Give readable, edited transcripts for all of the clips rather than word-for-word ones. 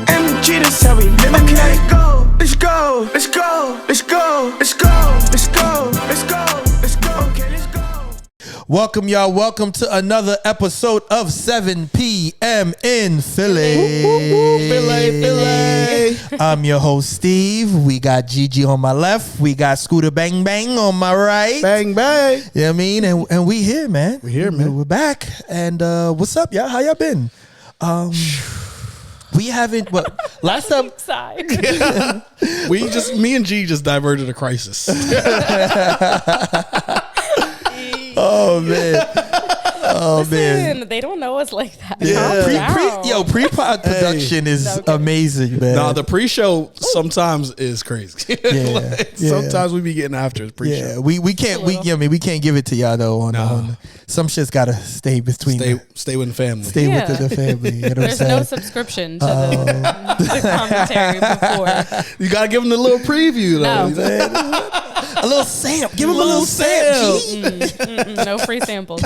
MG, that's how we live. Okay, let's go, let's go, let's go, let's go, let's go, let's go, let's go, okay, let's go. Welcome, y'all. Welcome to another episode of 7 p.m. in Philly. Philly. I'm your host, Steve. We got GiGi on my left. We got Scooter Bang Bang on my right. Bang, bang. You know what I mean? And we here, man. We here, man. We're back. And what's up, y'all? How y'all been? We haven't, well, last time. Me and G just diverted a crisis. Oh, man. Oh, man. They don't know us like that. Yeah. Pre-pod production is amazing, man. Nah, the pre-show sometimes is crazy. Yeah. Sometimes we be getting after the pre-show. Yeah, we can't we can't give it to y'all though. On some shit's gotta stay between. Stay with the family. Stay with the family. You know There's no subscription to the commentary before. You gotta give them the little preview though. No. A little sample. Give them a little sample. No free samples.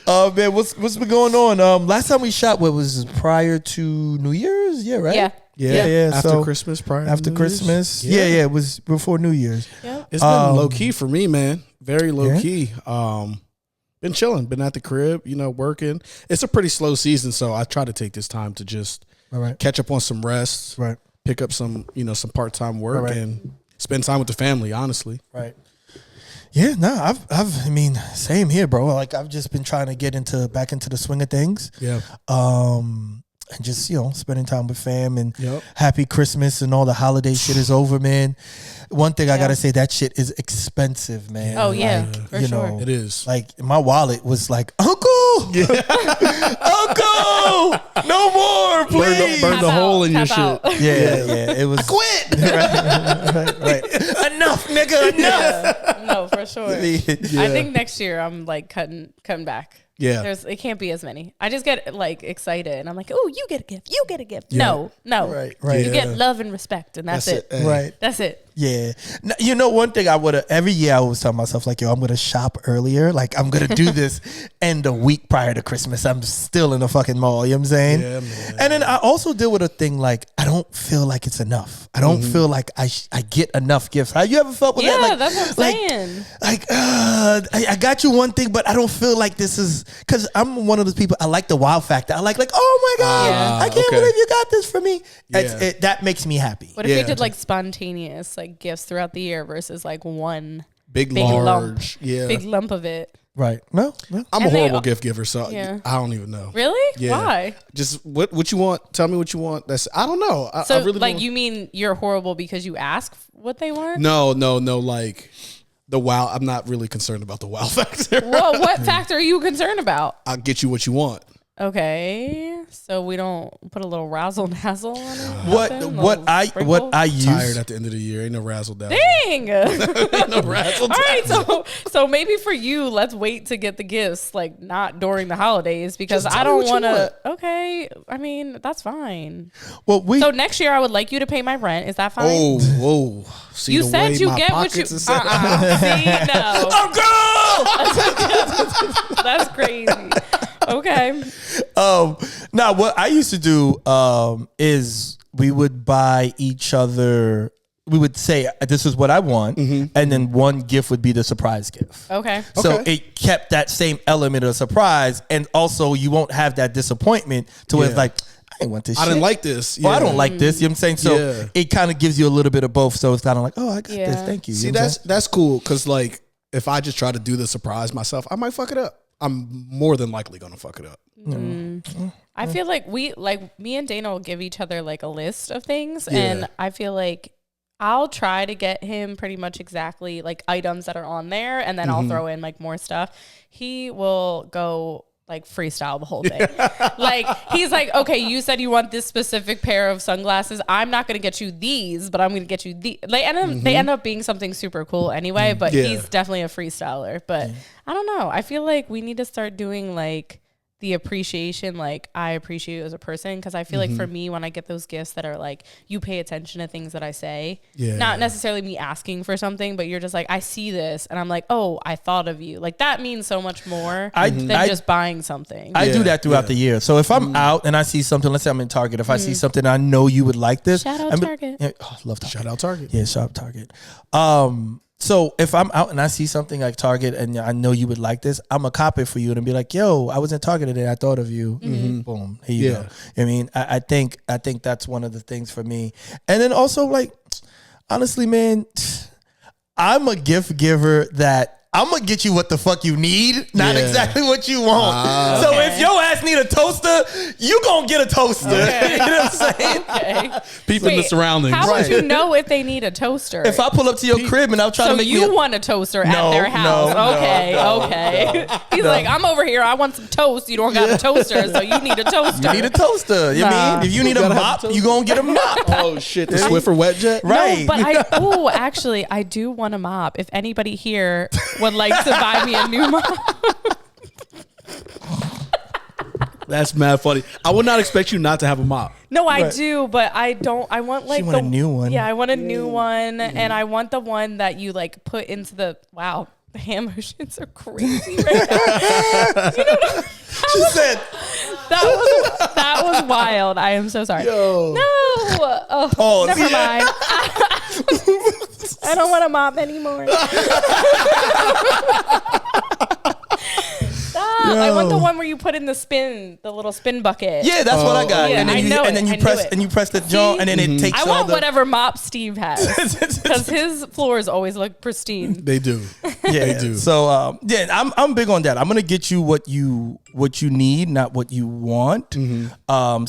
Oh man, what's been going on? Last time we shot, what was prior to New Year's? Yeah, right. Yeah. After Christmas, after Christmas. Yeah, it was before New Year's. Yep. It's been low key for me, man. Very low key. Been chilling. Been at the crib, working. It's a pretty slow season, so I try to take this time to just catch up on some rest. Right. Pick up some part-time work and spend time with the family, honestly. Right. Yeah, no, I mean, same here, bro. Like I've just been trying to get back into the swing of things. Yeah. And just, spending time with fam and happy Christmas and all the holiday shit is over, man. One thing I gotta say, that shit is expensive, man. Oh yeah, like, for sure. It is. Like my wallet was like, Uncle, Uncle, no more, please. Burn the hole in your shit. Yeah. It was. I quit. right. Enough, nigga. Enough. No, for sure. I think next year I'm like cutting back. Yeah. It can't be as many. I just get like excited and I'm like, oh, you get a gift. You get a gift. Yeah. No. Right. You get love and respect and that's it. Right. That's it. Yeah. Now, one thing every year I always tell myself, like, I'm going to shop earlier. Like, I'm going to do this. And the week prior to Christmas, I'm still in the fucking mall. You know what I'm saying? Yeah, man. And then I also deal with a thing like, I don't feel like it's enough. I don't feel like I get enough gifts. Have you ever felt with that? Like, that's what I'm saying. I got you one thing, but I don't feel like this is, because I'm one of those people, I like the wow factor. I like, oh my God, I can't believe you got this for me. Yeah. That makes me happy. What if we did like spontaneous like gifts throughout the year versus like one big lump, big lump of it? Right. No. I'm a horrible gift giver, so I don't even know. Really? Yeah. Why? Just what you want. Tell me what you want. I don't know. I really like don't. You mean you're horrible because you ask what they want? No. Like the wow. I'm not really concerned about the wow factor. Well, what factor are you concerned about? I'll get you what you want. Okay, so we don't put a little razzle dazzle on it. What I use. Tired at the end of the year. Ain't no razzle dazzle. Dang. Ain't no razzle dazzle. All right, so maybe for you, let's wait to get the gifts, like not during the holidays, because Just I tell me don't what you want to. Okay, I mean that's fine. Well, so next year I would like you to pay my rent. Is that fine? Whoa. See, you said you get what you. See, no. Uncle! That's crazy. Okay. Now what I used to do is we would buy each other. We would say this is what I want, and then one gift would be the surprise gift. Okay. So it kept that same element of surprise, and also you won't have that disappointment to where it's like, I didn't want this. I didn't like this. Well, I don't like this. You know what I'm saying? So it kind of gives you a little bit of both. So it's kind of like, oh, I got this. Thank you. See, you know that's cool because like if I just try to do the surprise myself, I might fuck it up. I'm more than likely gonna fuck it up. I feel like me and Dana will give each other like a list of things, and I feel like I'll try to get him pretty much exactly like items that are on there, and then I'll throw in like more stuff. He will go like freestyle the whole thing. Like he's like, okay, you said you want this specific pair of sunglasses. I'm not going to get you these, but I'm going to get you these. They end up being something super cool anyway, but he's definitely a freestyler. But I don't know. I feel like we need to start doing like the appreciation, like I appreciate you as a person, because I feel like for me, when I get those gifts that are like, you pay attention to things that I say, not necessarily me asking for something, but you're just like, I see this and I'm like, oh, I thought of you. Like that means so much more than just buying something. I do that throughout the year. So if I'm out and I see something, let's say I'm in Target, if I see something I know you would like this. Shout out Target. I love Target. Shout out Target. Yeah, shout out Target. So if I'm out and I see something like Target and I know you would like this, I'm going to cop it for you and be like, yo, I was in Target today. I thought of you. Boom. Here you go. I mean, I think that's one of the things for me. And then also, like, honestly, man, I'm a gift giver that I'm going to get you what the fuck you need, not exactly what you want. So if your ass need a toaster, you going to get a toaster. You know what I'm saying? Okay. People in the surroundings. How would you know if they need a toaster? If I pull up to your crib and I'll try to make you want a toaster at their house. Okay. He's like, I'm over here. I want some toast. You don't got a toaster, so you need a toaster. You need a toaster. You mean? If you need a mop, you going to get a mop. Oh, shit. The Swiffer wet jet? Right. No, but actually, I do want a mop. If anybody here would like to buy me a new mop. That's mad funny. I would not expect you not to have a mop. No, I do, but I don't. I want like she want a new one. Yeah, I want a new one, and I want the one that you like put into the. Wow, the hand motions are crazy right now. You know she said that was wild. I am so sorry. Yo. No, never mind. I don't want a mop anymore. I want the one where you put in the little spin bucket. Yeah, that's what I got. Yeah, and then you press the joint, and then it takes. I want whatever mop Steve has, because his floors always look pristine. They do. Yeah, they do. So I'm big on that. I'm gonna get you what you need, not what you want.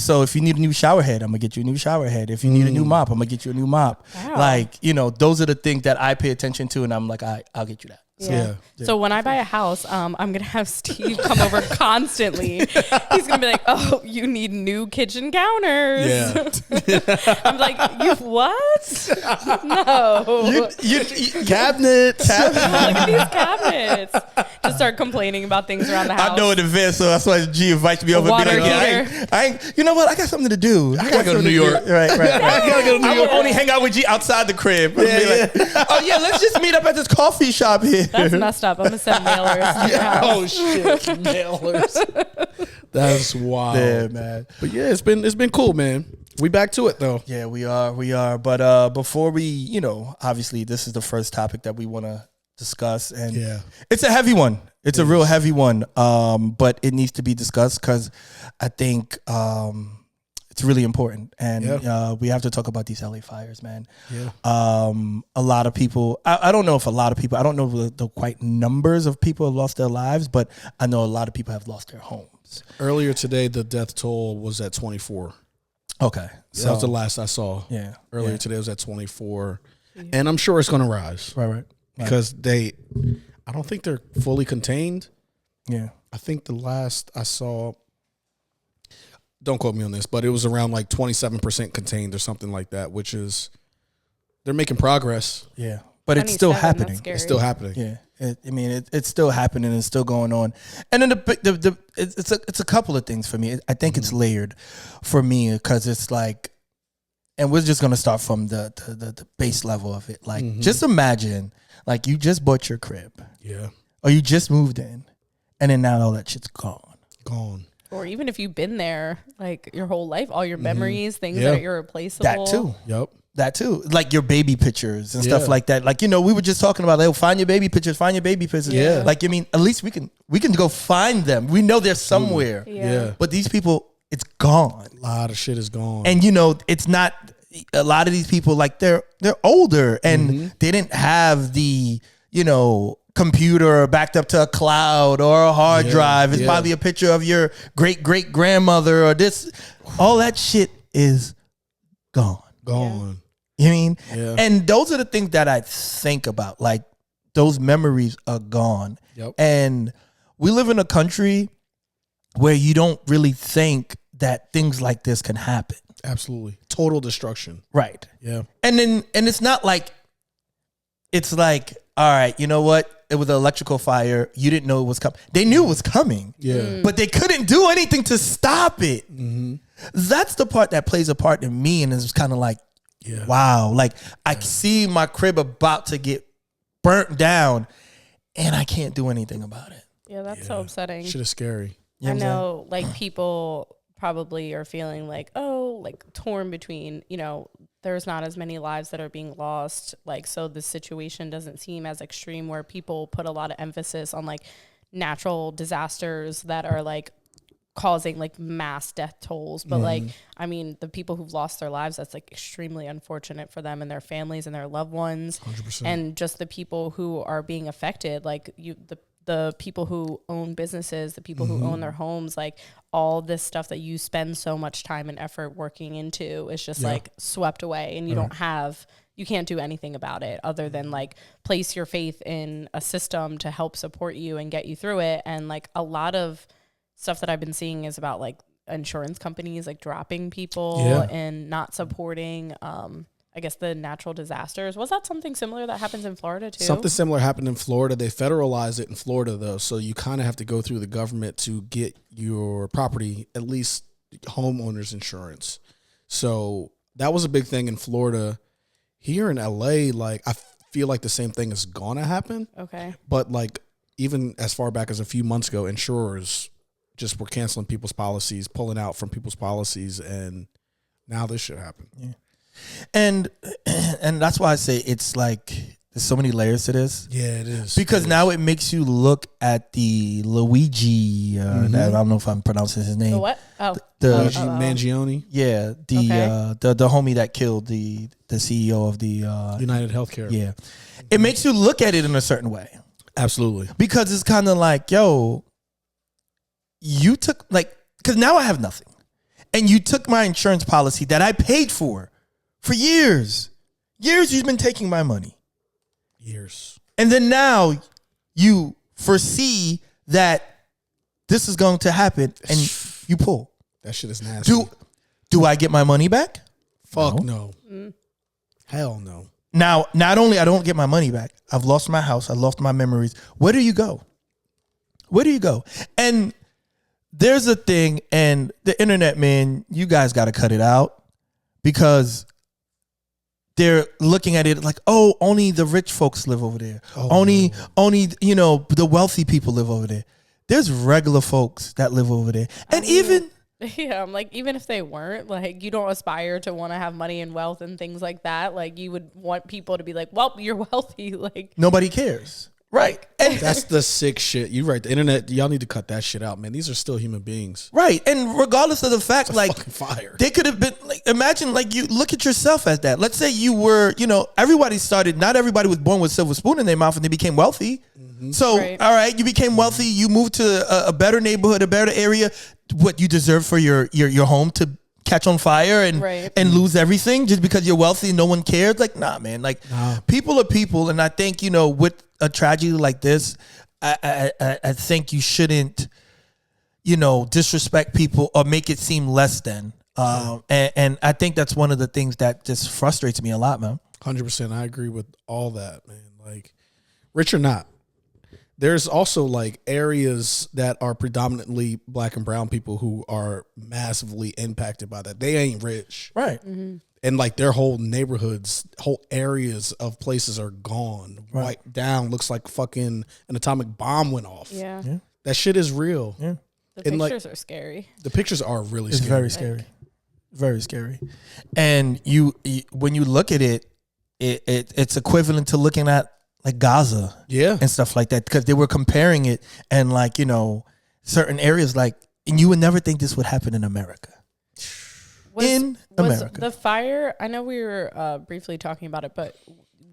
So if you need a new shower head, I'm gonna get you a new shower head. If you need a new mop, I'm gonna get you a new mop. Wow. Like, those are the things that I pay attention to, and I'm like, I'll get you that. Yeah. So when I buy a house, I'm gonna have Steve come over constantly. He's gonna be like, "Oh, you need new kitchen counters." Yeah. I'm like, "You what? No, Cabinets. Look at these cabinets." Just start complaining about things around the house. I know in advance, so that's why G invites me over. Water and be like, heater. I ain't. You know what? I got something to do. I gotta go to New York. Right. I gotta go to New I York. will only hang out with G outside the crib. Oh yeah, let's just meet up at this coffee shop here. That's messed up. I'm gonna send mailers to your house. Oh shit, mailers. That's wild. Yeah, man. But yeah, it's been cool, man. We back to it though. Yeah, we are. But before we, obviously this is the first topic that we want to discuss, and it's a heavy one. It's a real heavy one. But it needs to be discussed because I think it's really important, and we have to talk about these LA fires, man. Yeah. A lot of people. I don't know if a lot of people. I don't know the quite numbers of people have lost their lives, but I know a lot of people have lost their homes. Earlier today, the death toll was at 24. Okay, so that was the last I saw. Yeah. Earlier today was at 24, and I'm sure it's going to rise. Right. Because I don't think they're fully contained. Yeah. I think the last I saw. Don't quote me on this, but it was around like 27% contained or something like that, which is they're making progress. Yeah, but it's still happening. It's still happening. Yeah, it's still happening. It's still going on. And then it's a couple of things for me. I think it's layered for me because it's like, and we're just gonna start from the base level of it. Like, just imagine, like you just bought your crib, or you just moved in, and then now all that shit's gone. Or even if you've been there like your whole life, all your memories, things that are irreplaceable. That too. Yep. That too. Like your baby pictures and stuff like that. Like, we were just talking about, find your baby pictures. Yeah. Like, at least we can go find them. We know they're somewhere. Yeah. But these people, it's gone. A lot of shit is gone. And it's not, a lot of these people, like they're older and they didn't have the, computer backed up to a cloud or a hard drive. It's probably a picture of your great grandmother or this. All that shit is gone. Gone. You know what I mean? Yeah. And those are the things that I think about. Like, those memories are gone. Yep. And we live in a country where you don't really think that things like this can happen. Absolutely. Total destruction. Right. Yeah. And it's not like, it's like, all right, you know what? it was an electrical fire. You didn't know it was coming. They knew it was coming. Yeah. But they couldn't do anything to stop it. Mm-hmm. That's the part that plays a part in me, and it's kind of like, wow. Like, I see my crib about to get burnt down, and I can't do anything about it. Yeah, that's so upsetting. Shit is scary. You know I know, like, people probably are feeling like, oh, like torn between, you know, there's not as many lives that are being lost. Like, so the situation doesn't seem as extreme, where people put a lot of emphasis on like natural disasters that are like causing like mass death tolls. But like, I mean, the people who've lost their lives, that's like extremely unfortunate for them and their families and their loved ones. 100%. And just the people who are being affected, like the people who own businesses, the people who own their homes, like all this stuff that you spend so much time and effort working into is just like swept away, and you can't do anything about it other than like place your faith in a system to help support you and get you through it. And like a lot of stuff that I've been seeing is about like insurance companies like dropping people and not supporting I guess the natural disasters. Was that something similar that happens in Florida too? Something similar happened in Florida. They federalized it in Florida though, so you kind of have to go through the government to get your property, at least homeowners insurance. So that was a big thing in Florida. Here in LA, like I feel like the same thing is gonna happen. Okay. But like even as far back as a few months ago, insurers just were canceling people's policies, pulling out from people's policies, and now this should happen. Yeah. And that's why I say it's like there's so many layers to this. Yeah, it is. Because now it makes you look at the Luigi. I don't know if I'm pronouncing his name. The what? Oh, Luigi Mangione. Yeah, the homie that killed the CEO of the United Healthcare. Yeah, it makes you look at it in a certain way. Absolutely. Because it's kind of like, yo, you took like, because now I have nothing, and you took my insurance policy that I paid for years. You've been taking my money. Years. And then now you foresee that this is going to happen and you pull. That shit is nasty. Do I get my money back? Fuck no. Hell no. Now, not only I don't get my money back, I've lost my house, I lost my memories. Where do you go? Where do you go? And there's a thing, and the internet, man, you guys got to cut it out, because they're looking at it like, oh, only the rich folks live over there. Only, you know, the wealthy people live over there. There's regular folks that live over there. And yeah, I'm like, even if they weren't, like, you don't aspire to want to have money and wealth and things like that. Like, you would want people to be like, well, you're wealthy. Like, nobody cares. Right. And that's the sick shit. You're right. The internet, y'all need to cut that shit out, man. These are still human beings. Right. And regardless of the fact, like, fire. They could have been, like, imagine, like, you look at yourself as that. Let's say you were, you know, not everybody was born with a silver spoon in their mouth and they became wealthy. So, all right, you became wealthy. You moved to a better neighborhood, a better area. What you deserve for your home to catch on fire and lose everything just because you're wealthy and no one cares. Like, nah, man. Like, people are people. And I think, you know, with a tragedy like this, I think you shouldn't, you know, disrespect people or make it seem less than. And I think that's one of the things that just frustrates me a lot, man. 100%. I agree with all that, man. Like, rich or not, there's also like areas that are predominantly black and brown people who are massively impacted by that. They ain't rich. Right. And like their whole neighborhoods, whole areas of places are gone, wiped down. Looks like fucking an atomic bomb went off. Yeah. That shit is real. Yeah. The pictures are scary. The pictures are really scary. Very scary. Very scary. And you when you look at it, it's equivalent to looking at like Gaza, and stuff like that, because they were comparing it and, like, you know, certain areas, like, and you would never think this would happen in America. Was the fire? I know we were briefly talking about it, but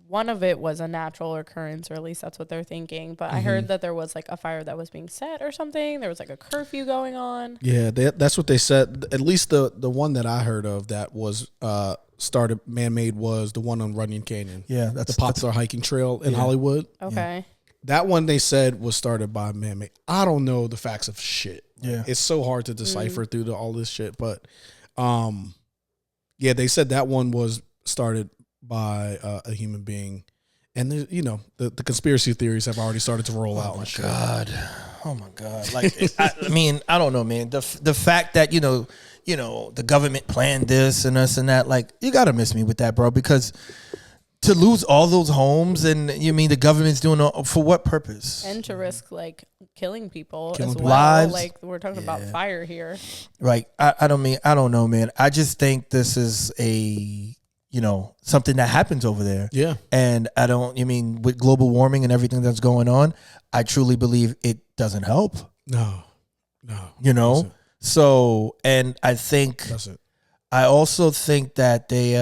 one of it was a natural occurrence, or at least that's what they're thinking. But I heard that there was like a fire that was being set or something. There was like a curfew going on. Yeah, that's what they said. At least the one that I heard of that was started man-made was the one on Runyon Canyon. Yeah, that's the Poplar hiking trail in Hollywood. Okay. That one they said was started by man-made. I don't know the facts of shit. Yeah. It's so hard to decipher through all this shit. But yeah, they said that one was started by a human being. And the conspiracy theories have already started to roll out. Oh my God! Like, I mean, I don't know, man. The fact that the government planned this and this and that, like, you gotta miss me with that, bro. Because to lose all those homes, and you mean the government's doing for what purpose? And to risk like killing people as well. Lives. Like we're talking about fire here. Right. I don't know, man. I just think this is something that happens over there. Yeah. And with global warming and everything that's going on, I truly believe it doesn't help. No. So, and I think, I also think that they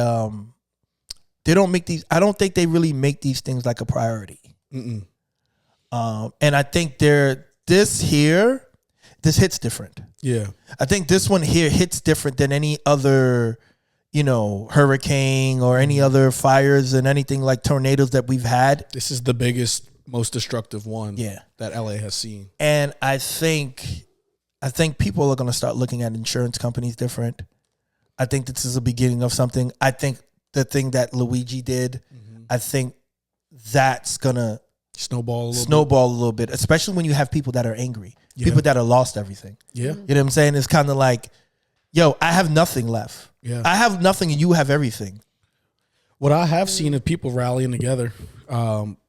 don't make these, I don't think they really make these things like a priority. And I think this hits different. Yeah. I think this one here hits different than any other, hurricane or any other fires and anything like tornadoes that we've had. This is the biggest, most destructive one that LA has seen. And I think people are going to start looking at insurance companies different. I think this is the beginning of something. I think the thing that Luigi did, I think that's going to snowball a little bit, especially when you have people that are angry, people that have lost everything. Yeah. You know what I'm saying? It's kind of like, yo, I have nothing left. Yeah. I have nothing and you have everything. What I have seen is people rallying together,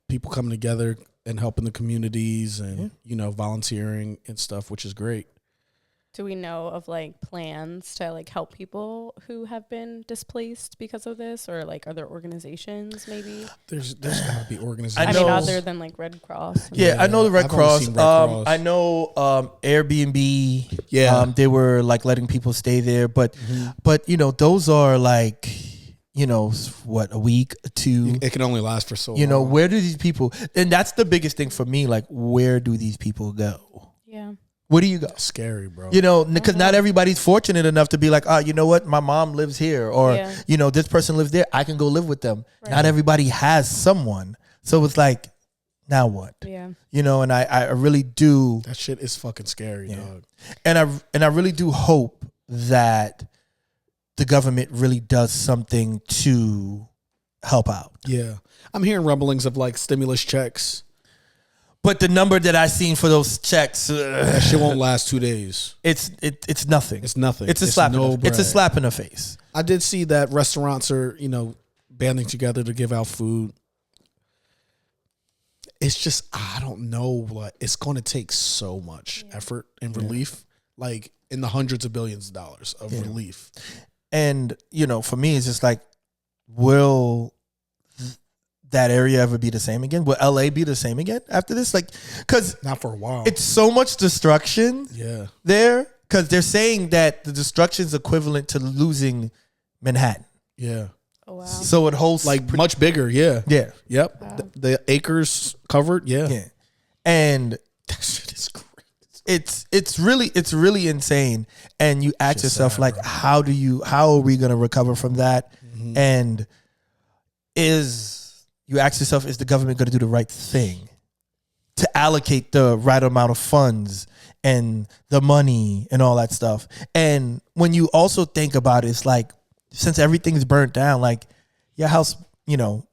people coming together and helping the communities and, volunteering and stuff, which is great. Do we know of like plans to like help people who have been displaced because of this, or like other organizations maybe? There's gotta be organizations. I mean, other than like Red Cross. I know the Red Cross. I know Airbnb. Yeah, they were like letting people stay there, but those are like, what, a week, 2? It can only last for so long. Where do these people? And that's the biggest thing for me. Like, where do these people go? Yeah. Where do you go? That's scary, bro. Because not everybody's fortunate enough to be like, you know what? My mom lives here, or, this person lives there. I can go live with them. Right. Not everybody has someone. So it's like, now what? Yeah. And I really do. That shit is fucking scary, dog. And I really do hope that the government really does something to help out. Yeah. I'm hearing rumblings of like stimulus checks. But the number that I seen for those checks, that shit won't last 2 days. It's nothing. It's nothing. It's a slap. It's a slap in the face. I did see that restaurants are, banding together to give out food. It's just, I don't know, what it's going to take so much effort and relief, like in the hundreds of billions of dollars of relief. And for me, it's just like, will that area ever be the same again? Will LA be the same again after this? Like, because not for a while. It's so much destruction there, because they're saying that the destruction is equivalent to losing Manhattan. Yeah. Oh, wow. So it holds like much bigger. Yeah. Yeah. Yep. Wow. The acres covered. Yeah. Yeah. And that shit is great. It's really insane. And you ask yourself, sad, like, bro. How are we going to recover from that? Mm-hmm. And you ask yourself, is the government going to do the right thing to allocate the right amount of funds and the money and all that stuff? And when you also think about it, it's like, since everything's burnt down, like your house,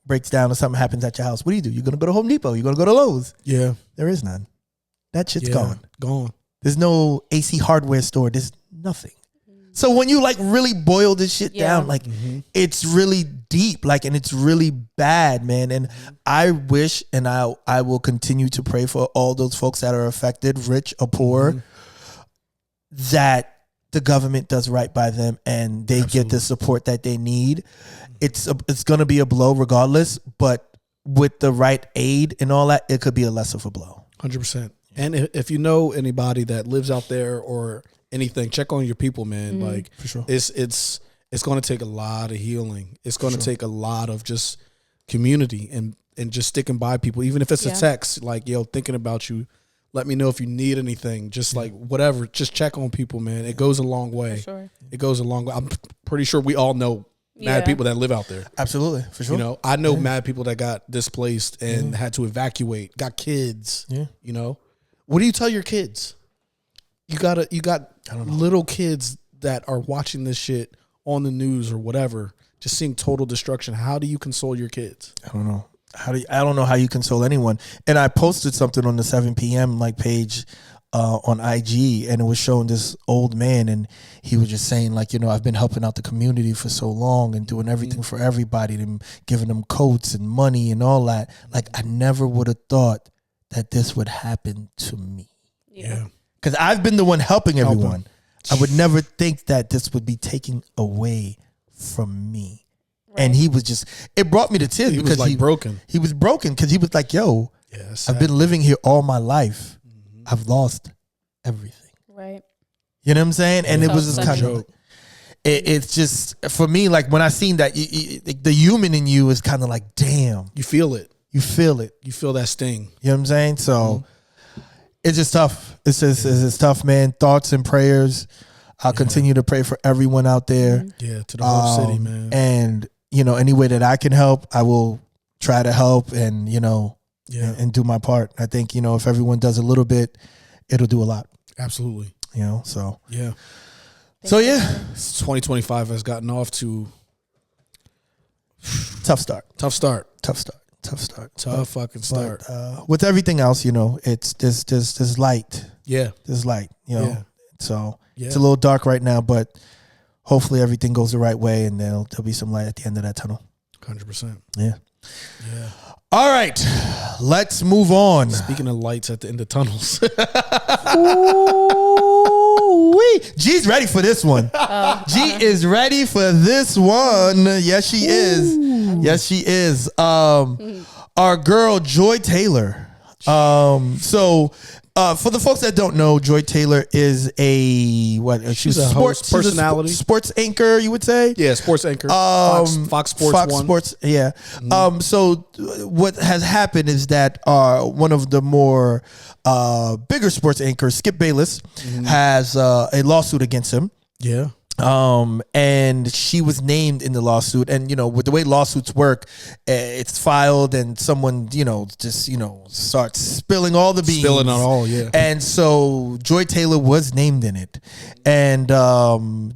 breaks down or something happens at your house, what do? You're going to go to Home Depot. You're going to go to Lowe's. Yeah. There is none. That shit's gone. Gone. There's no AC hardware store. There's nothing. So when you like really boil this shit down, like it's really deep, like, and it's really bad, man. And I wish, and I will continue to pray for all those folks that are affected, rich or poor, that the government does right by them and they get the support that they need. It's going to be a blow regardless, but with the right aid and all that, it could be a less of a blow. 100%. And if you know anybody that lives out there or anything, check on your people, man. Like, for sure. It's going to take a lot of healing. It's going to take a lot of just community and just sticking by people, even if it's a text, like, yo, thinking about you. Let me know if you need anything. Just like whatever, just check on people, man. It goes a long way. For sure. It goes a long way. I'm pretty sure we all know mad people that live out there. Absolutely, for sure. I know mad people that got displaced and had to evacuate, got kids. Yeah. What do you tell your kids? You got little kids that are watching this shit on the news or whatever, just seeing total destruction. How do you console your kids? I don't know. I don't know how you console anyone. And I posted something on the 7 p.m. page on IG, and it was showing this old man, and he was just saying I've been helping out the community for so long and doing everything for everybody and giving them coats and money and all that. I never would have thought that this would happen to me. Yeah. Because I've been the one helping everyone. I would never think that this would be taken away from me. Right. And he was just, it brought me to tears because he was broken. He was broken because he was like, yo, I've been living here all my life. I've lost everything. Right. You know what I'm saying? And it was just kind of, it's just, for me, when I seen that, the human in you is kind of like, damn. You feel it. You feel it. You feel that sting. You know what I'm saying? So it's just tough. It's just tough, man. Thoughts and prayers. I'll continue to pray for everyone out there. Yeah, to the whole city, man. And, any way that I can help, I will try to help and, and do my part. I think, if everyone does a little bit, it'll do a lot. Absolutely. So. Yeah. So, yeah. 2025 has gotten off to tough start. Tough fucking start. But, with everything else, it's there's light. Yeah. There's light, So yeah. It's a little dark right now, but hopefully everything goes the right way and there'll be some light at the end of that tunnel. 100%. Yeah. Yeah. All right, let's move on. Speaking of lights at the end of tunnels. Ooh-wee. G's ready for this one. G is ready for this one. Yes, she is. Yes, she is. Our girl, Joy Taylor. For the folks that don't know, Joy Taylor is she's a host, personality, sports anchor, you would say. Yeah, sports anchor. Fox Sports 1. Sports, yeah. So what has happened is that one of the more bigger sports anchors, Skip Bayless, has a lawsuit against him. Yeah. And she was named in the lawsuit, and with the way lawsuits work, it's filed and someone just starts spilling all the beans, spilling on all, yeah. And so Joy Taylor was named in it, and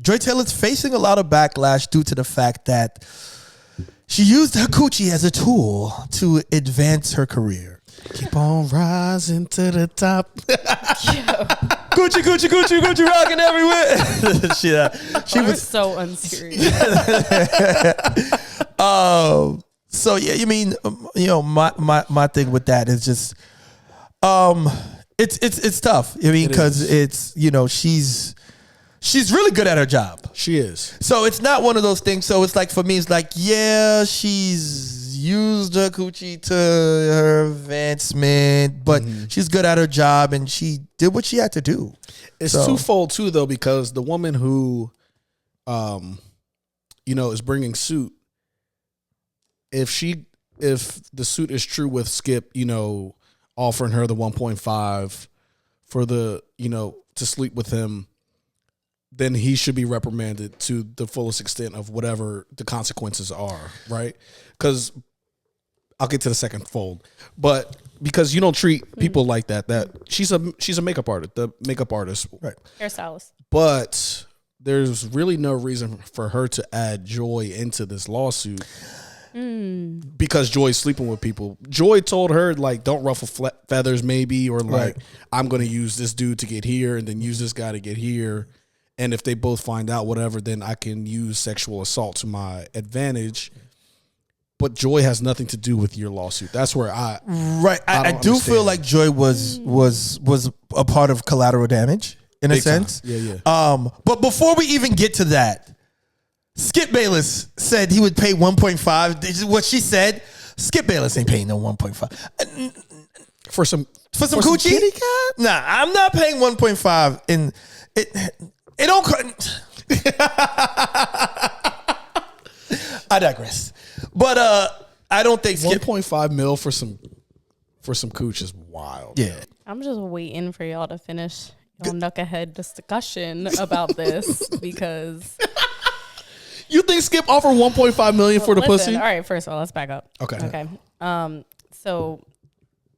Joy Taylor's facing a lot of backlash due to the fact that she used her coochie as a tool to advance her career. Keep on rising to the top. Gucci, rocking everywhere. She was so unserious. So yeah, my thing with that is just, it's tough. Because it's she's really good at her job. She is. So it's not one of those things. So it's for me, it's yeah, she's used her coochie to her advancement, but she's good at her job and she did what she had to do. It's twofold too, though, because the woman who, is bringing suit, if the suit is true with Skip, offering her the 1.5 for the, to sleep with him, then he should be reprimanded to the fullest extent of whatever the consequences are, right? Because I'll get to the second fold, but because you don't treat people like that she's a makeup artist, right? Hairstylist. But there's really no reason for her to add Joy into this lawsuit because Joy's sleeping with people. Joy told her don't ruffle feathers, maybe, or I'm going to use this dude to get here and then use this guy to get here. And if they both find out whatever, then I can use sexual assault to my advantage. But Joy has nothing to do with your lawsuit. That's where I do feel like Joy was a part of collateral damage in a sense. Yeah. But before we even get to that, Skip Bayless said he would pay 1.5. This is what she said. Skip Bayless ain't paying no 1.5 for some coochie. Nah, I'm not paying 1.5 in it. It don't. I digress. But I don't think 1.5 mil for some cooch is wild. Yeah. I'm just waiting for y'all to finish your knucklehead discussion about this because you think Skip offered 1.5 million for the pussy? All right, first of all, let's back up. Okay. So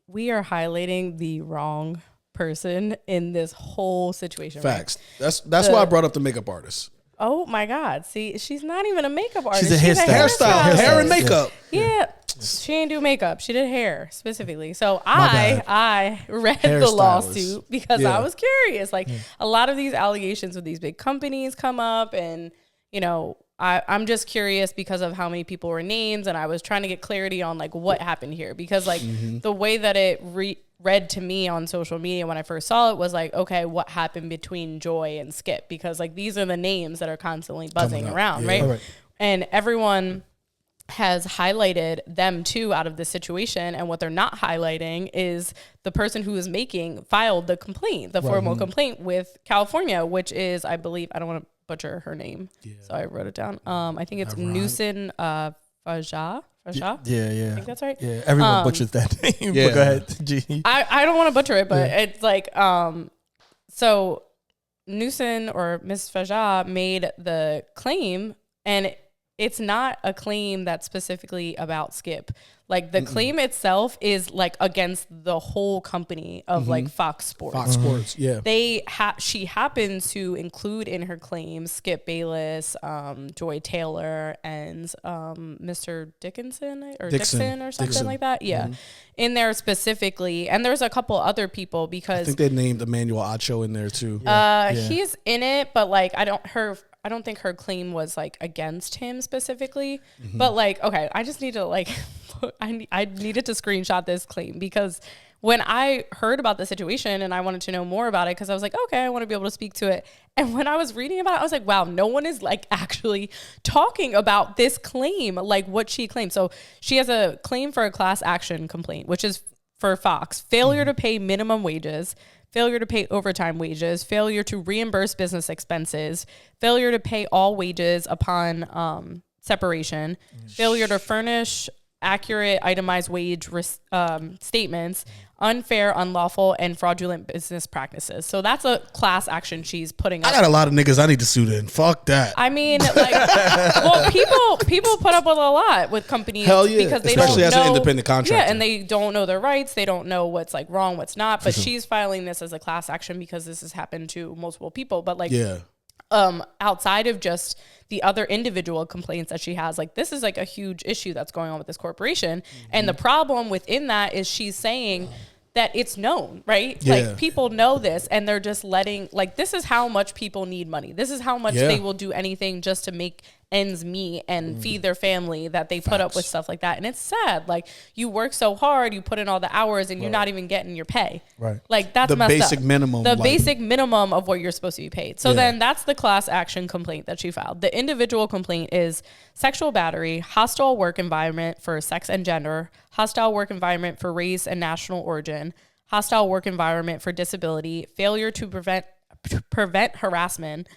we are highlighting the wrong person in this whole situation. Facts. Right? That's why I brought up the makeup artist. Oh my God. See, she's not even a makeup artist. She's a hairstyle, hair and makeup. Yeah. She didn't do makeup. She did hair specifically. So I read the Hairstylist. lawsuit because Yeah. I was curious. Like a lot of these allegations with these big companies come up, and I'm just curious because of how many people were named, and I was trying to get clarity on like what happened here, because like the way that it read to me on social media when I first saw it was like, okay, what happened between Joy and Skip? Because like these are the names that are constantly buzzing around, right? And everyone has highlighted them too out of this situation, and what they're not highlighting is the person who is filed the complaint, the formal complaint with California, which is, I believe, I don't want to butcher her name, so I wrote it down. I think it's Nusin Fajah. Yeah. I think that's right. Yeah, everyone butchers that name. But go ahead, G. I don't want to butcher it, but it's like so Nusin or Miss Fajah made the claim, and it's not a claim that's specifically about Skip. Like the claim itself is like against the whole company of like Fox Sports. Fox Sports, yeah. She happens to include in her claims Skip Bayless, Joy Taylor, and Mr. Dixon or something like that. Yeah, in there specifically, and there's a couple other people because I think they named Emmanuel Acho in there too. He's in it, but like I don't think her claim was like against him specifically, but like, okay, I just need to like, I needed to screenshot this claim because when I heard about the situation and I wanted to know more about it, because I was like, okay, I want to be able to speak to it. And when I was reading about it, I was like, wow, no one is like actually talking about this claim, like what she claimed. So she has a claim for a class action complaint, which is for Fox, failure to pay minimum wages, failure to pay overtime wages, failure to reimburse business expenses, failure to pay all wages upon separation, failure to furnish accurate itemized wage statements, unfair, unlawful, and fraudulent business practices. So that's a class action she's putting up. I got a lot of niggas I need to sue then. Fuck that. I mean, like, well, people put up with a lot with companies because they especially don't as know, an independent contractor. Yeah, and they don't know their rights. They don't know what's like wrong, what's not. But she's filing this as a class action because this has happened to multiple people. But like, outside of just the other individual complaints that she has, like this is like a huge issue that's going on with this corporation. And the problem within that is she's saying that it's known, right? Yeah. Like people know this and they're just letting, like, this is how much people need money. This is how much they will do anything just to make ends meet and feed their family, that they put up with stuff like that. And it's sad. Like you work so hard, you put in all the hours and you're not even getting your pay. Right. Like that's the messed basic up. minimum. The like, basic minimum of what you're supposed to be paid. So then that's the class action complaint that she filed. The individual complaint is sexual battery, hostile work environment for sex and gender, hostile work environment for race and national origin, hostile work environment for disability, failure to prevent harassment,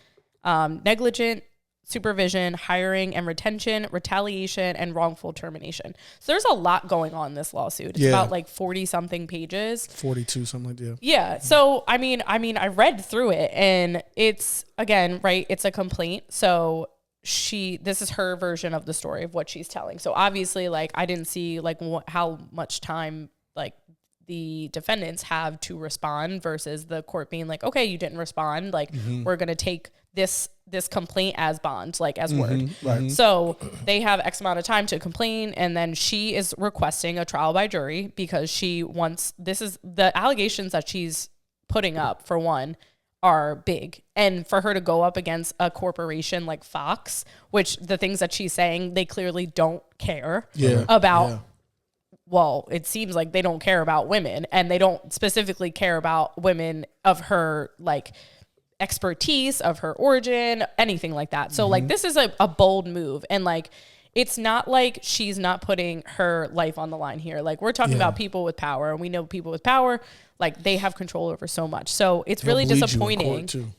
negligent supervision, hiring and retention, retaliation, and wrongful termination. So there's a lot going on in this lawsuit. It's about like 40 something pages. 42, something like that. Yeah. So, I mean, I read through it and it's, again, right, it's a complaint. So this is her version of the story of what she's telling. So obviously, like, I didn't see like how much time like the defendants have to respond versus the court being like, okay, you didn't respond. Like, we're going to take this complaint as bond, like as word. Right. So they have X amount of time to complain. And then she is requesting a trial by jury because she wants, this is the allegations that she's putting up, for one, are big. And for her to go up against a corporation like Fox, which the things that she's saying, they clearly don't care about. Yeah. Well, it seems like they don't care about women, and they don't specifically care about women of her like expertise, of her origin, anything like that. So like this is a bold move, and like it's not like she's not putting her life on the line here. Like we're talking about people with power, and we know people with power, like they have control over so much. So it's really disappointing.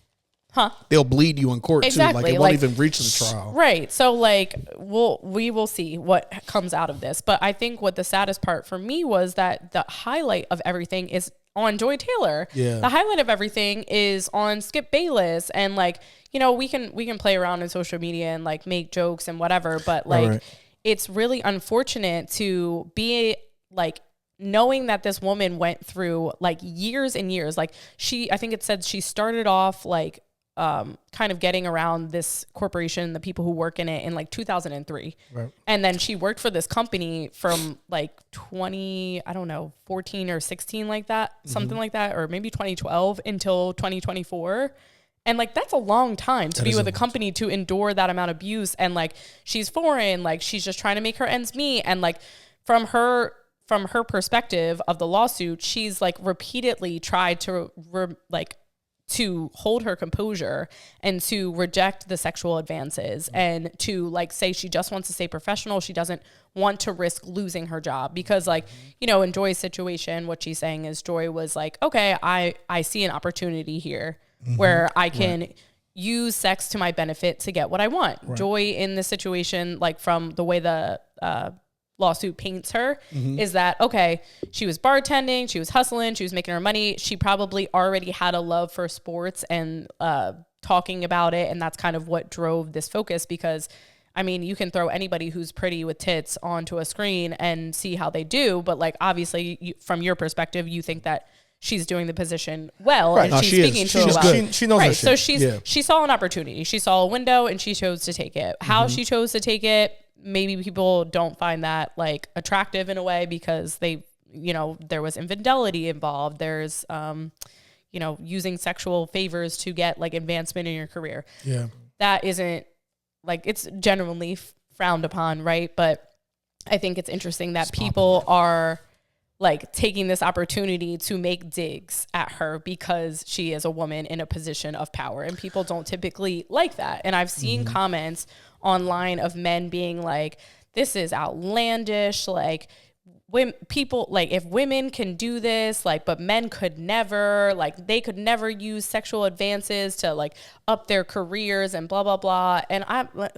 They'll bleed you in court too. Like it won't even reach the trial. Right. So like we will see what comes out of this. But I think what the saddest part for me was that the highlight of everything is on Joy Taylor. Yeah. The highlight of everything is on Skip Bayless. And like, you know, we can play around in social media and like make jokes and whatever, but like it's really unfortunate to be like knowing that this woman went through like years and years. Like I think it said she started off like kind of getting around this corporation, the people who work in it in like 2003. Right. And then she worked for this company from like 14 or 16 like that, something like that, or maybe 2012 until 2024. And like, that's a long time to be with a company to endure that amount of abuse. And like, she's foreign, like she's just trying to make her ends meet. And like from her perspective of the lawsuit, she's like repeatedly tried to to hold her composure and to reject the sexual advances and to like say she just wants to stay professional. She doesn't want to risk losing her job because like, you know, in Joy's situation, what she's saying is Joy was like, okay, I see an opportunity here where I can use sex to my benefit to get what I want. Right. Joy in this situation, like from the way the lawsuit paints her, is that, okay, she was bartending, she was hustling, she was making her money. She probably already had a love for sports and talking about it. And that's kind of what drove this focus because, I mean, you can throw anybody who's pretty with tits onto a screen and see how they do. But like, obviously, from your perspective, you think that she's doing the position well, right. And she's speaking to it well. She knows her shit. So she saw an opportunity. She saw a window and she chose to take it. How she chose to take it, maybe people don't find that like attractive in a way because they, you know, there was infidelity involved. There's, you know, using sexual favors to get like advancement in your career. Yeah. That isn't like, it's generally frowned upon. Right. But I think it's interesting that people are like taking this opportunity to make digs at her because she is a woman in a position of power, and people don't typically like that. And I've seen comments online of men being like, this is outlandish. Like people, like if women can do this, like, but men could never, like they could never use sexual advances to like up their careers and blah, blah, blah. And I'm like,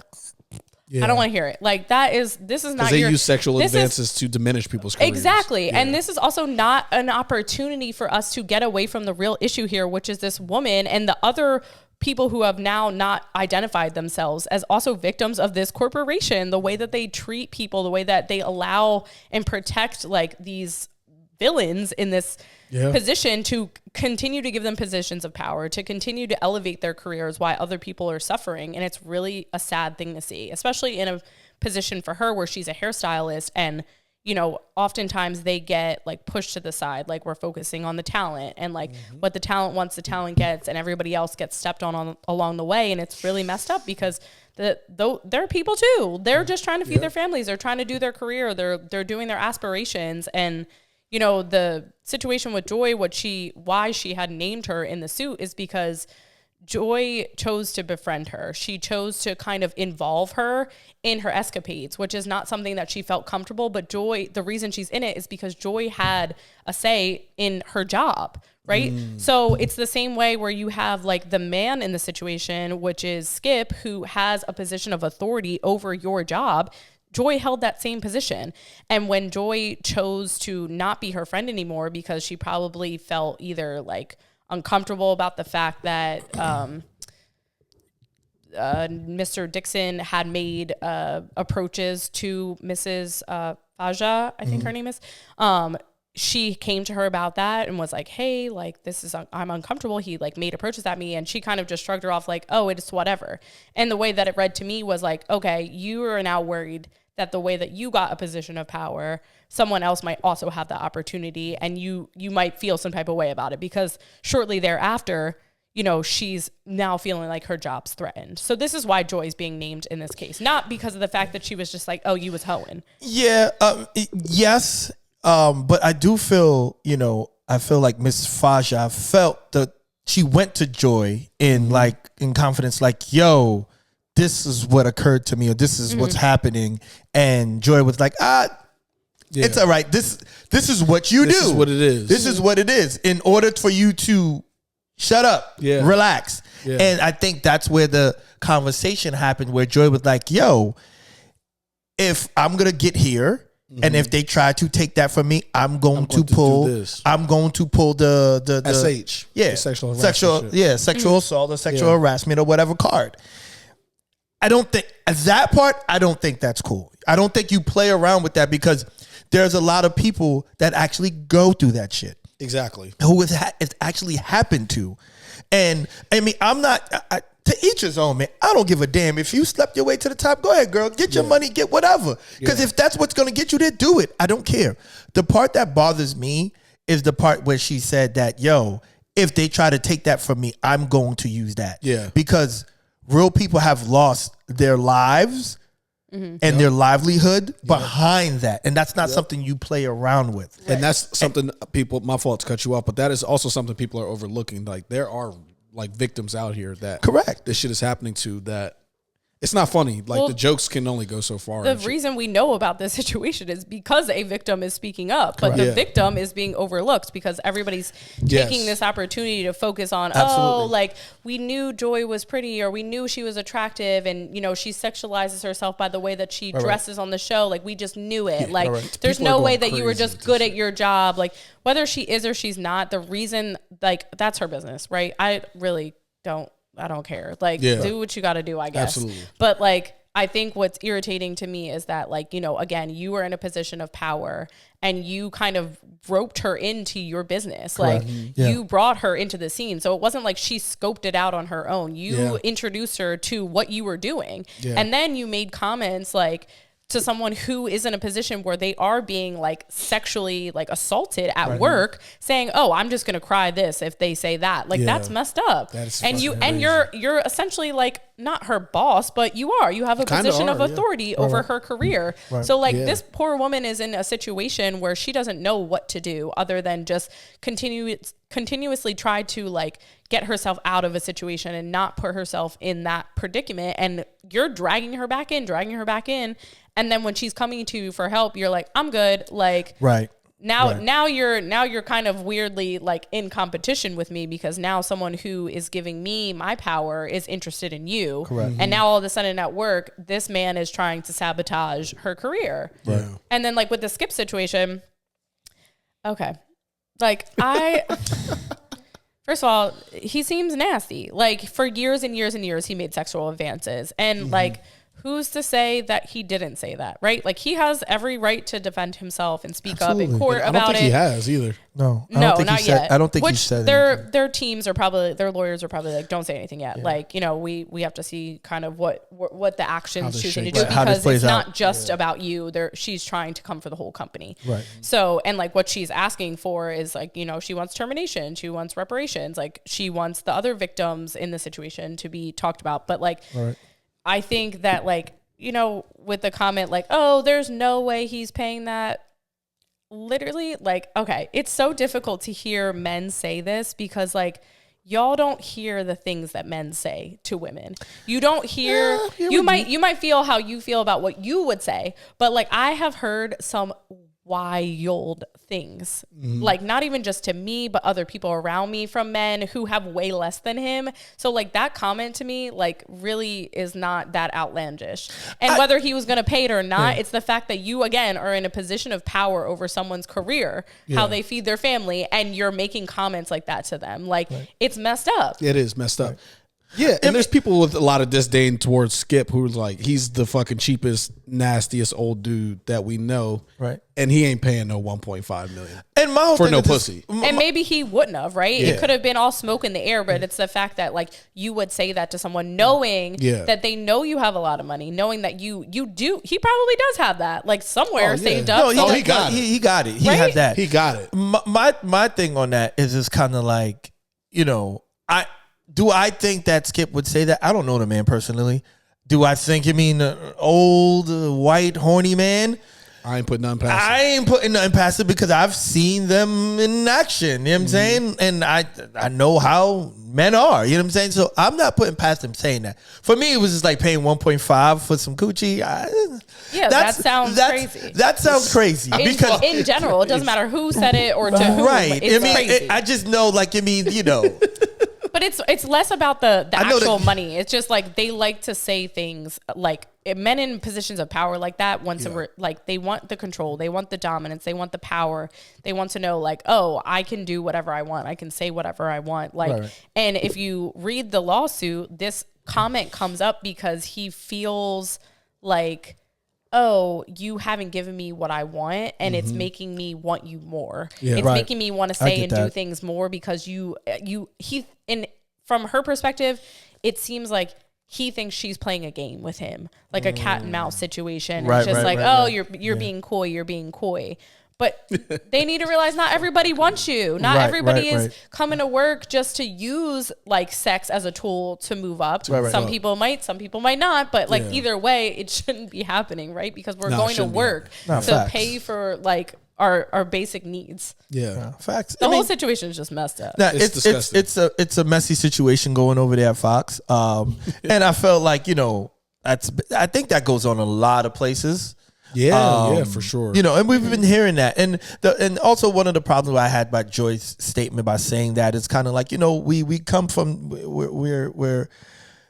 I don't want to hear it. Like this is not they use sexual advances to diminish people's careers. Exactly. Yeah. And this is also not an opportunity for us to get away from the real issue here, which is this woman and the other people who have now not identified themselves as also victims of this corporation, the way that they treat people, the way that they allow and protect like these villains in this position to continue to give them positions of power, to continue to elevate their careers while other people are suffering. And it's really a sad thing to see, especially in a position for her where she's a hairstylist and, you know, oftentimes they get like pushed to the side. Like we're focusing on the talent and like what the talent wants, the talent gets, and everybody else gets stepped on along the way. And it's really messed up because they're people too. They're just trying to feed their families. They're trying to do their career. They're doing their aspirations. And, you know, the situation with Joy, why she had named her in the suit is because Joy chose to befriend her. She chose to kind of involve her in her escapades, which is not something that she felt comfortable. But Joy, the reason she's in it is because Joy had a say in her job, right? So it's the same way where you have like the man in the situation, which is Skip, who has a position of authority over your job. Joy held that same position. And when Joy chose to not be her friend anymore because she probably felt either like uncomfortable about the fact that Mr. Dixon had made approaches to Mrs. Faja, I think her name is, she came to her about that and was like, hey, like I'm uncomfortable. He like made approaches at me, and she kind of just shrugged her off like, oh, it's whatever. And the way that it read to me was like, okay, you are now worried that the way that you got a position of power, someone else might also have the opportunity, and you might feel some type of way about it because shortly thereafter, you know, she's now feeling like her job's threatened. So this is why Joy's being named in this case, not because of the fact that she was just like, oh, you was hoeing. Yeah, yes, but I do feel, you know, I feel like Miss Faja felt that she went to Joy in confidence, like, yo, this is what occurred to me, or this is what's happening. And Joy was like, it's all right. This is what you do. This is what it is. This is what it is. In order for you to shut up, relax. Yeah. And I think that's where the conversation happened, where Joy was like, yo, if I'm going to get here, and if they try to take that from me, I'm going to pull the SH. Yeah. Sexual assault or sexual harassment or whatever card. I don't think that part, I don't think that's cool. I don't think you play around with that because there's a lot of people that actually go through that shit. Exactly. Who it's actually happened to. And I mean, I'm not, to each his own, man. I don't give a damn. If you slept your way to the top, go ahead, girl. Get your money, get whatever. Because if that's what's going to get you there, do it. I don't care. The part that bothers me is the part where she said that, yo, if they try to take that from me, I'm going to use that. Yeah. Because real people have lost their lives and their livelihood behind that. And that's not something you play around with. Right. And that's something people, my fault to cut you off, but that is also something people are overlooking. Like there are like victims out here that this shit is happening to that. It's not funny. Like the jokes can only go so far. The reason we know about this situation is because a victim is speaking up, but the victim is being overlooked because everybody's taking this opportunity to focus on, oh, like we knew Joy was pretty or we knew she was attractive and, you know, she sexualizes herself by the way that she dresses on the show. Like we just knew it. Like there's no way that you were just good at your job. Like whether she is or she's not, the reason, like that's her business, right? I don't care. Like, do what you got to do, I guess. Absolutely. But like, I think what's irritating to me is that, like, you know, again, you were in a position of power and you kind of roped her into your business. Correct. Like, you brought her into the scene. So it wasn't like she scoped it out on her own. You introduced her to what you were doing. Yeah. And then you made comments like, to someone who is in a position where they are being like sexually like assaulted at work, saying, "Oh, I'm just gonna cry this if they say that." Like that's messed up. That's and you're essentially like not her boss, but you have a position of authority over her career. Right. So like this poor woman is in a situation where she doesn't know what to do other than just continuously try to like get herself out of a situation and not put herself in that predicament. And you're dragging her back in. And then when she's coming to you for help, you're like, I'm good. Like, now you're kind of weirdly like in competition with me because now someone who is giving me my power is interested in you. Correct. And now all of a sudden at work, this man is trying to sabotage her career. Right. And then like with the Skip situation, okay. Like first of all, he seems nasty. Like for years and years and years, he made sexual advances. And like, who's to say that he didn't say that, right? Like he has every right to defend himself and speak up in court about it. I don't think he has either. No, not yet. I don't think he said their teams are probably, their lawyers are probably like, don't say anything yet. Yeah. Like, you know, we have to see kind of what the actions she's going to do because it's not just about you. She's trying to come for the whole company. Right. So, and like what she's asking for is like, you know, she wants termination. She wants reparations. Like she wants the other victims in the situation to be talked about. But like, I think that like, you know, with the comment like, oh, there's no way he's paying that. Literally, like, okay, it's so difficult to hear men say this because like y'all don't hear the things that men say to women. You don't hear, you might feel how you feel about what you would say, but like I have heard some wild things, like not even just to me, but other people around me from men who have way less than him. So like that comment to me, like really is not that outlandish. And whether he was going to pay it or not, it's the fact that you again are in a position of power over someone's career, how they feed their family, and you're making comments like that to them. Like it's messed up. It is messed up. Yeah, and there's people with a lot of disdain towards Skip who's like, he's the fucking cheapest, nastiest old dude that we know. Right. And he ain't paying no $1.5 million. And my whole for no pussy. And maybe he wouldn't have, right? Yeah. It could have been all smoke in the air, but it's the fact that like you would say that to someone knowing that they know you have a lot of money, knowing that you do. He probably does have that like somewhere saved up. No, he got it. He had that. He got it. My thing on that is just kind of like, you know, do I think that Skip would say that? I don't know the man personally. Do I think you mean old, white, horny man? I ain't putting nothing past it. I ain't putting nothing past it because I've seen them in action. You know what I'm saying? And I know how men are. You know what I'm saying? So I'm not putting past him saying that. For me, it was just like paying 1.5 for some coochie. That sounds crazy. That sounds crazy. Because in general, it doesn't matter who said it or to whom. Right. It's crazy. I just know, like, you know. But it's less about the actual money. It's just like they like to say things like men in positions of power like that. Like they want the control, they want the dominance, they want the power. They want to know like, oh, I can do whatever I want. I can say whatever I want. Like, and if you read the lawsuit, this comment comes up because he feels like, oh, you haven't given me what I want, and it's making me want you more. Yeah, it's making me want to say and do things more because he from her perspective, it seems like he thinks she's playing a game with him, like a cat and mouse situation. Right, it's just right, like, right, oh, right. you're being coy, you're being coy. But they need to realize not everybody wants you. Not everybody is coming to work just to use like sex as a tool to move up. Some people might, some people might not. But like either way, it shouldn't be happening, right? Because we're going to work to pay for like our basic needs. Yeah, facts. The whole situation is just messed up. Nah, it's disgusting. It's a messy situation going over there at Fox. And I felt like, I think that goes on a lot of places. Yeah, for sure. And we've been hearing that, and also one of the problems I had by Joy's statement by saying that is kind of like, we come from we're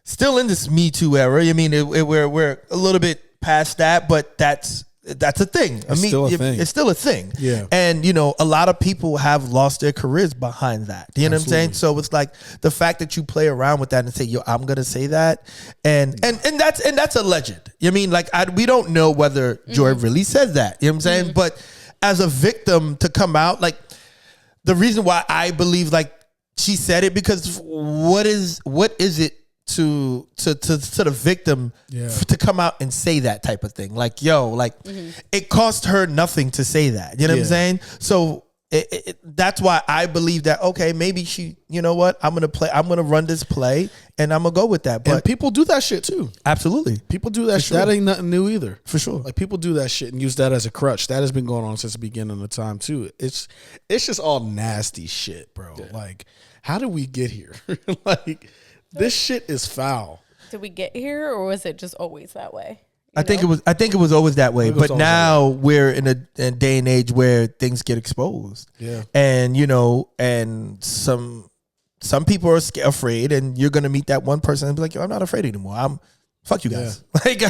still in this Me Too era. I mean, we're a little bit past that, but that's a thing. It's still a thing. It's still a thing. Yeah. And, a lot of people have lost their careers behind that. You know what I'm saying? So it's like the fact that you play around with that and say, yo, I'm going to say that. And that's alleged. You mean, like, we don't know whether Joy really said that. You know what I'm saying? But as a victim to come out, like, the reason why I believe, like, she said it, because what is it to the victim to come out and say that type of thing? Like, yo, like, it cost her nothing to say that. You know what I'm saying? So that's why I believe that, okay, maybe she, you know what, I'm going to run this play and I'm going to go with that. But and people do that shit too. Absolutely. People do that shit. Sure. That ain't nothing new either. For sure. Like, people do that shit and use that as a crutch. That has been going on since the beginning of time too. It's just all nasty shit, bro. Yeah. Like, how did we get here? Like, this shit is foul. Did we get here, or was it just always that way? I think it was always that way. But now we're in a day and age where things get exposed. Yeah. And and some people are afraid, and you're gonna meet that one person and be like, yo, I'm not afraid anymore. Fuck you guys. Yeah. Like,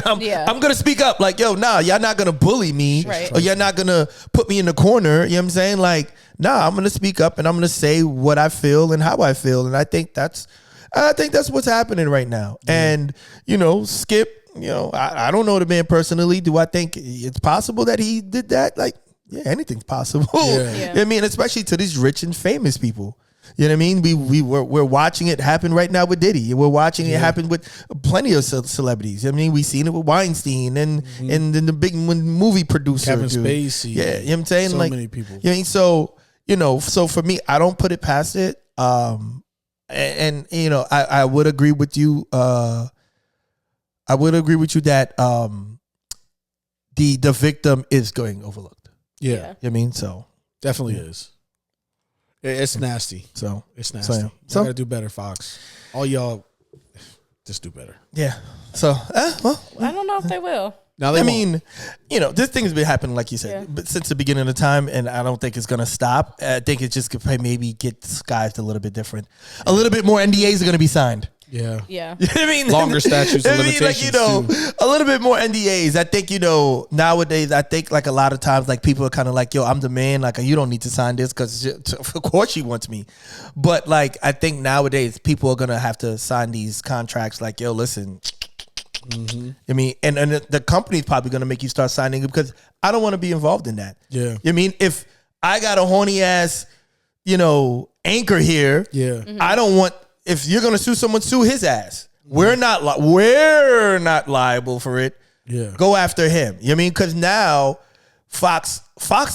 I'm gonna speak up. Like, yo, nah, y'all not gonna bully me, or you're not gonna put me in the corner. You know what I'm saying? Like, nah, I'm gonna speak up and I'm gonna say what I feel and how I feel. And I think that's what's happening right now. And, Skip, I don't know the man personally. Do I think it's possible that he did that? Like, yeah, anything's possible. Yeah. I mean, especially to these rich and famous people. You know what I mean? We're watching it happen right now with Diddy. We're watching it happen with plenty of celebrities. I mean, we've seen it with Weinstein and the big movie producer. Kevin Spacey. Yeah, you know what I'm saying? So like, many people. You know what I mean? So for me, I don't put it past it. And I would agree with you. I would agree with you that the victim is going overlooked. Yeah. You know what I mean? So definitely is. It's nasty. So it's nasty. So gotta do better, Fox. All y'all, just do better. Yeah. So well, I don't know if they will. Now I mean, this thing has been happening, like you said, but since the beginning of the time, and I don't think it's gonna stop. I think it just could maybe get disguised a little bit different. A little bit more NDAs are gonna be signed. Yeah. Yeah. You know what I mean? Longer statutes of limitations. A little bit more NDAs. I think, nowadays, I think like a lot of times, like people are kind of like, yo, I'm the man. Like, you don't need to sign this because of course she wants me. But like, I think nowadays people are going to have to sign these contracts like, yo, listen. Mm-hmm. I mean, and the company's probably going to make you start signing it because I don't want to be involved in that. Yeah. I mean, if I got a horny ass, anchor here, I don't want. If you're gonna sue someone, sue his ass. We're not liable for it. Yeah, go after him. You know what I mean? Because now Fox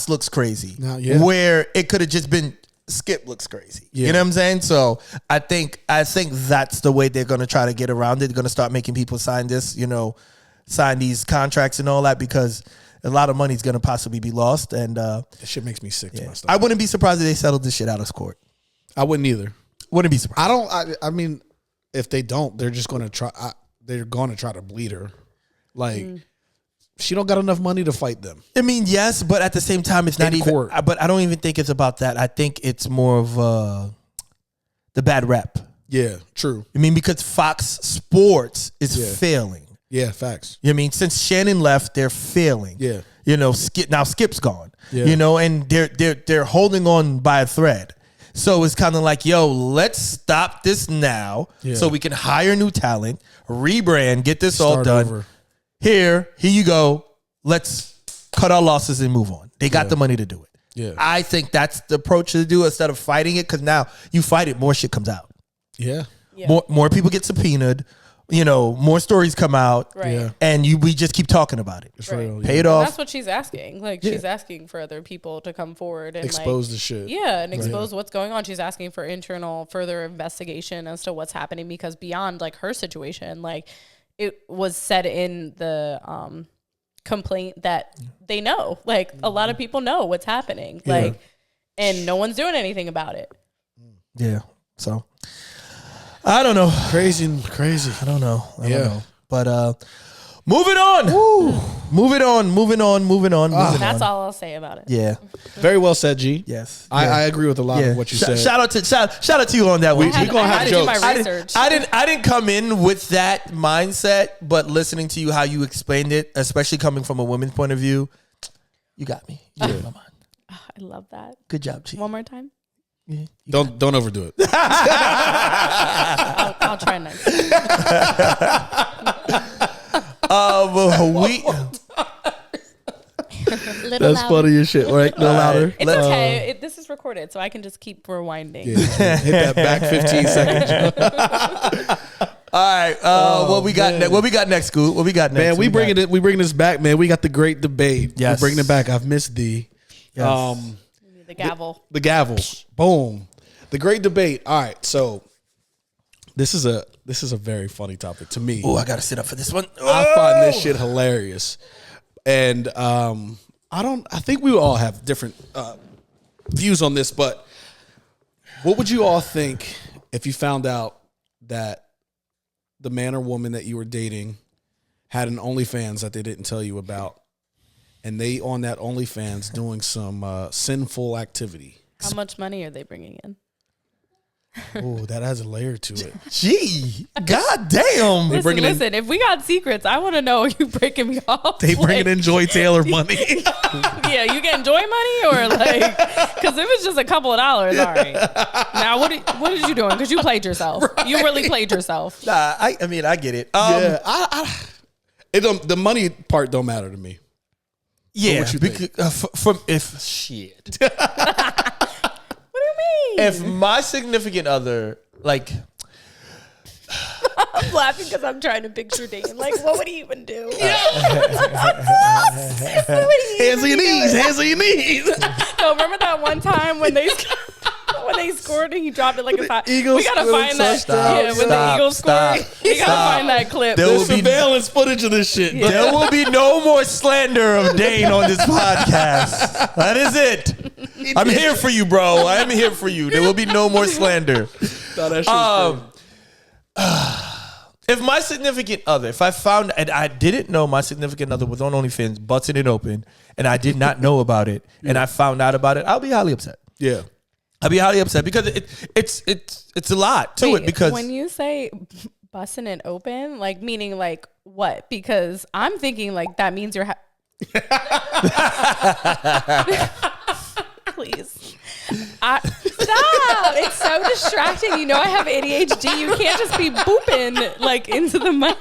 looks crazy. Now, where it could have just been Skip looks crazy. Yeah. You know what I'm saying? So I think that's the way they're gonna try to get around it. They're gonna start making people sign this, sign these contracts and all that because a lot of money is gonna possibly be lost. And that shit makes me sick to my stomach. I wouldn't be surprised if they settled this shit out of court. I wouldn't either. Wouldn't be surprised. I mean, if they don't, they're just going to try. They're going to try to bleed her. Like, she don't got enough money to fight them. I mean, yes, but at the same time, it's not even. Court. But I don't even think it's about that. I think it's more of the bad rep. Yeah, true. I mean, because Fox Sports is failing. Yeah, facts. You know what I mean, since Shannon left, they're failing. Yeah. Skip's gone. Yeah. And they're holding on by a thread. So it's kind of like, yo, let's stop this now so we can hire new talent, rebrand, get this all done. Over. Here you go. Let's cut our losses and move on. They got the money to do it. Yeah. I think that's the approach to do instead of fighting it because now you fight it, more shit comes out. Yeah. More people get subpoenaed. More stories come out, right? And we just keep talking about it. It's real. Pay it off. That's what she's asking. Like she's asking for other people to come forward and expose the shit. Yeah, and expose what's going on. She's asking for internal further investigation as to what's happening because beyond like her situation, like it was said in the complaint that they know, like a lot of people know what's happening, like, and no one's doing anything about it. Yeah. So. I don't know. Crazy. I don't know. But moving on. Moving on. That's all I'll say about it. Yeah. Very well said, G. Yes. I agree with a lot of what you said. Shout out to you on that one. We're gonna have jokes. Do my research. I didn't come in with that mindset, but listening to you how you explained it, especially coming from a woman's point of view, you got me. You read my mind. I love that. Good job, G. One more time. Yeah, don't overdo it. I'll try next time. That's funny as shit, right? No louder. It's okay. This is recorded, so I can just keep rewinding. Yeah, hit that back 15 seconds. All right. What we got next, Scoot? What we got next? Man, we bringing this back, man. We got the great debate. Yes. We're bringing it back. I've missed the The gavel. The gavel. Boom. The great debate. All right. So this is a very funny topic to me. Oh, I gotta sit up for this one. I find this shit hilarious. And I think we all have different views on this, but what would you all think if you found out that the man or woman that you were dating had an OnlyFans that they didn't tell you about, and they on that OnlyFans doing some sinful activity? How much money are they bringing in? Oh, that has a layer to it. Gee, god damn. Listen, if we got secrets, I want to know you breaking me off. They bringing in Joy Taylor money. Yeah, you getting Joy money or like, because if it's just a couple of dollars, all right. Now, what did you doing? Because you played yourself. Right. You really played yourself. Nah, I mean, I get it. The money part don't matter to me. Yeah, what you think? Shit. What do you mean? If my significant other, like, I'm laughing because I'm trying to picture Dane. Like, what would he even do? Hands on your knees. Hands on your knees. No, remember that one time when they scored and he dropped it like a five? Eagles. We gotta find that. When the Eagles scored, we gotta find that clip. There's surveillance footage of this shit. Yeah. There will be no more slander of Dane on this podcast. That is it. I'm here for you, bro. I am here for you. There will be no more slander. No, that if my significant other, if I found, and I didn't know my significant other was on OnlyFans, busting it open, and I did not know about it, and I found out about it, I'll be highly upset. Yeah. I'll be highly upset because it's a lot to it. Because when you say busting it open, like meaning like what? Because I'm thinking like that means you're please. Stop. It's so distracting. You know I have ADHD. You can't just be booping like into the mic.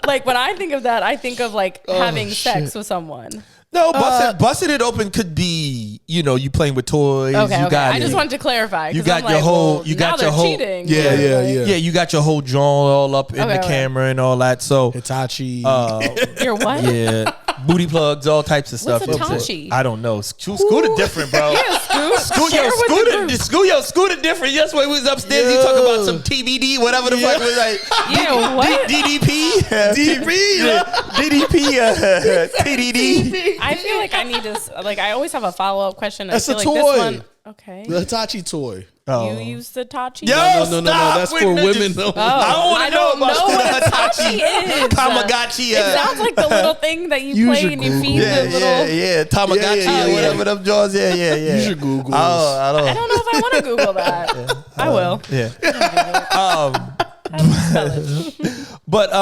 Like when I think of that, I think of like having sex with someone. No, busting it open could be, you playing with toys. Okay, you got I just wanted to clarify. You got your whole, you got your whole, cheating. Yeah. You got your whole jaw all up in the camera and all that. So Hitachi. Your what? Yeah, booty plugs, all types of stuff. What's Hitachi? I don't know. Scooter different, bro. Yeah, Scooter different. Yes, when we was upstairs, you talk about some TBD, whatever the fuck was like. Yeah, what? DDP, TDD. I feel like I need to, like, I always have a follow-up question. That's I feel a like toy. This one, okay. The Hitachi toy. Oh. You use the Hitachi? No, That's for women. I don't want to know about what the Hitachi is. Tamagotchi. It sounds like the little thing that you Use play your and you Google. feed the little. Yeah, Tamagotchi or whatever them jaws. Yeah. Use your Google. I I don't know if I want to Google that. I will. Yeah. But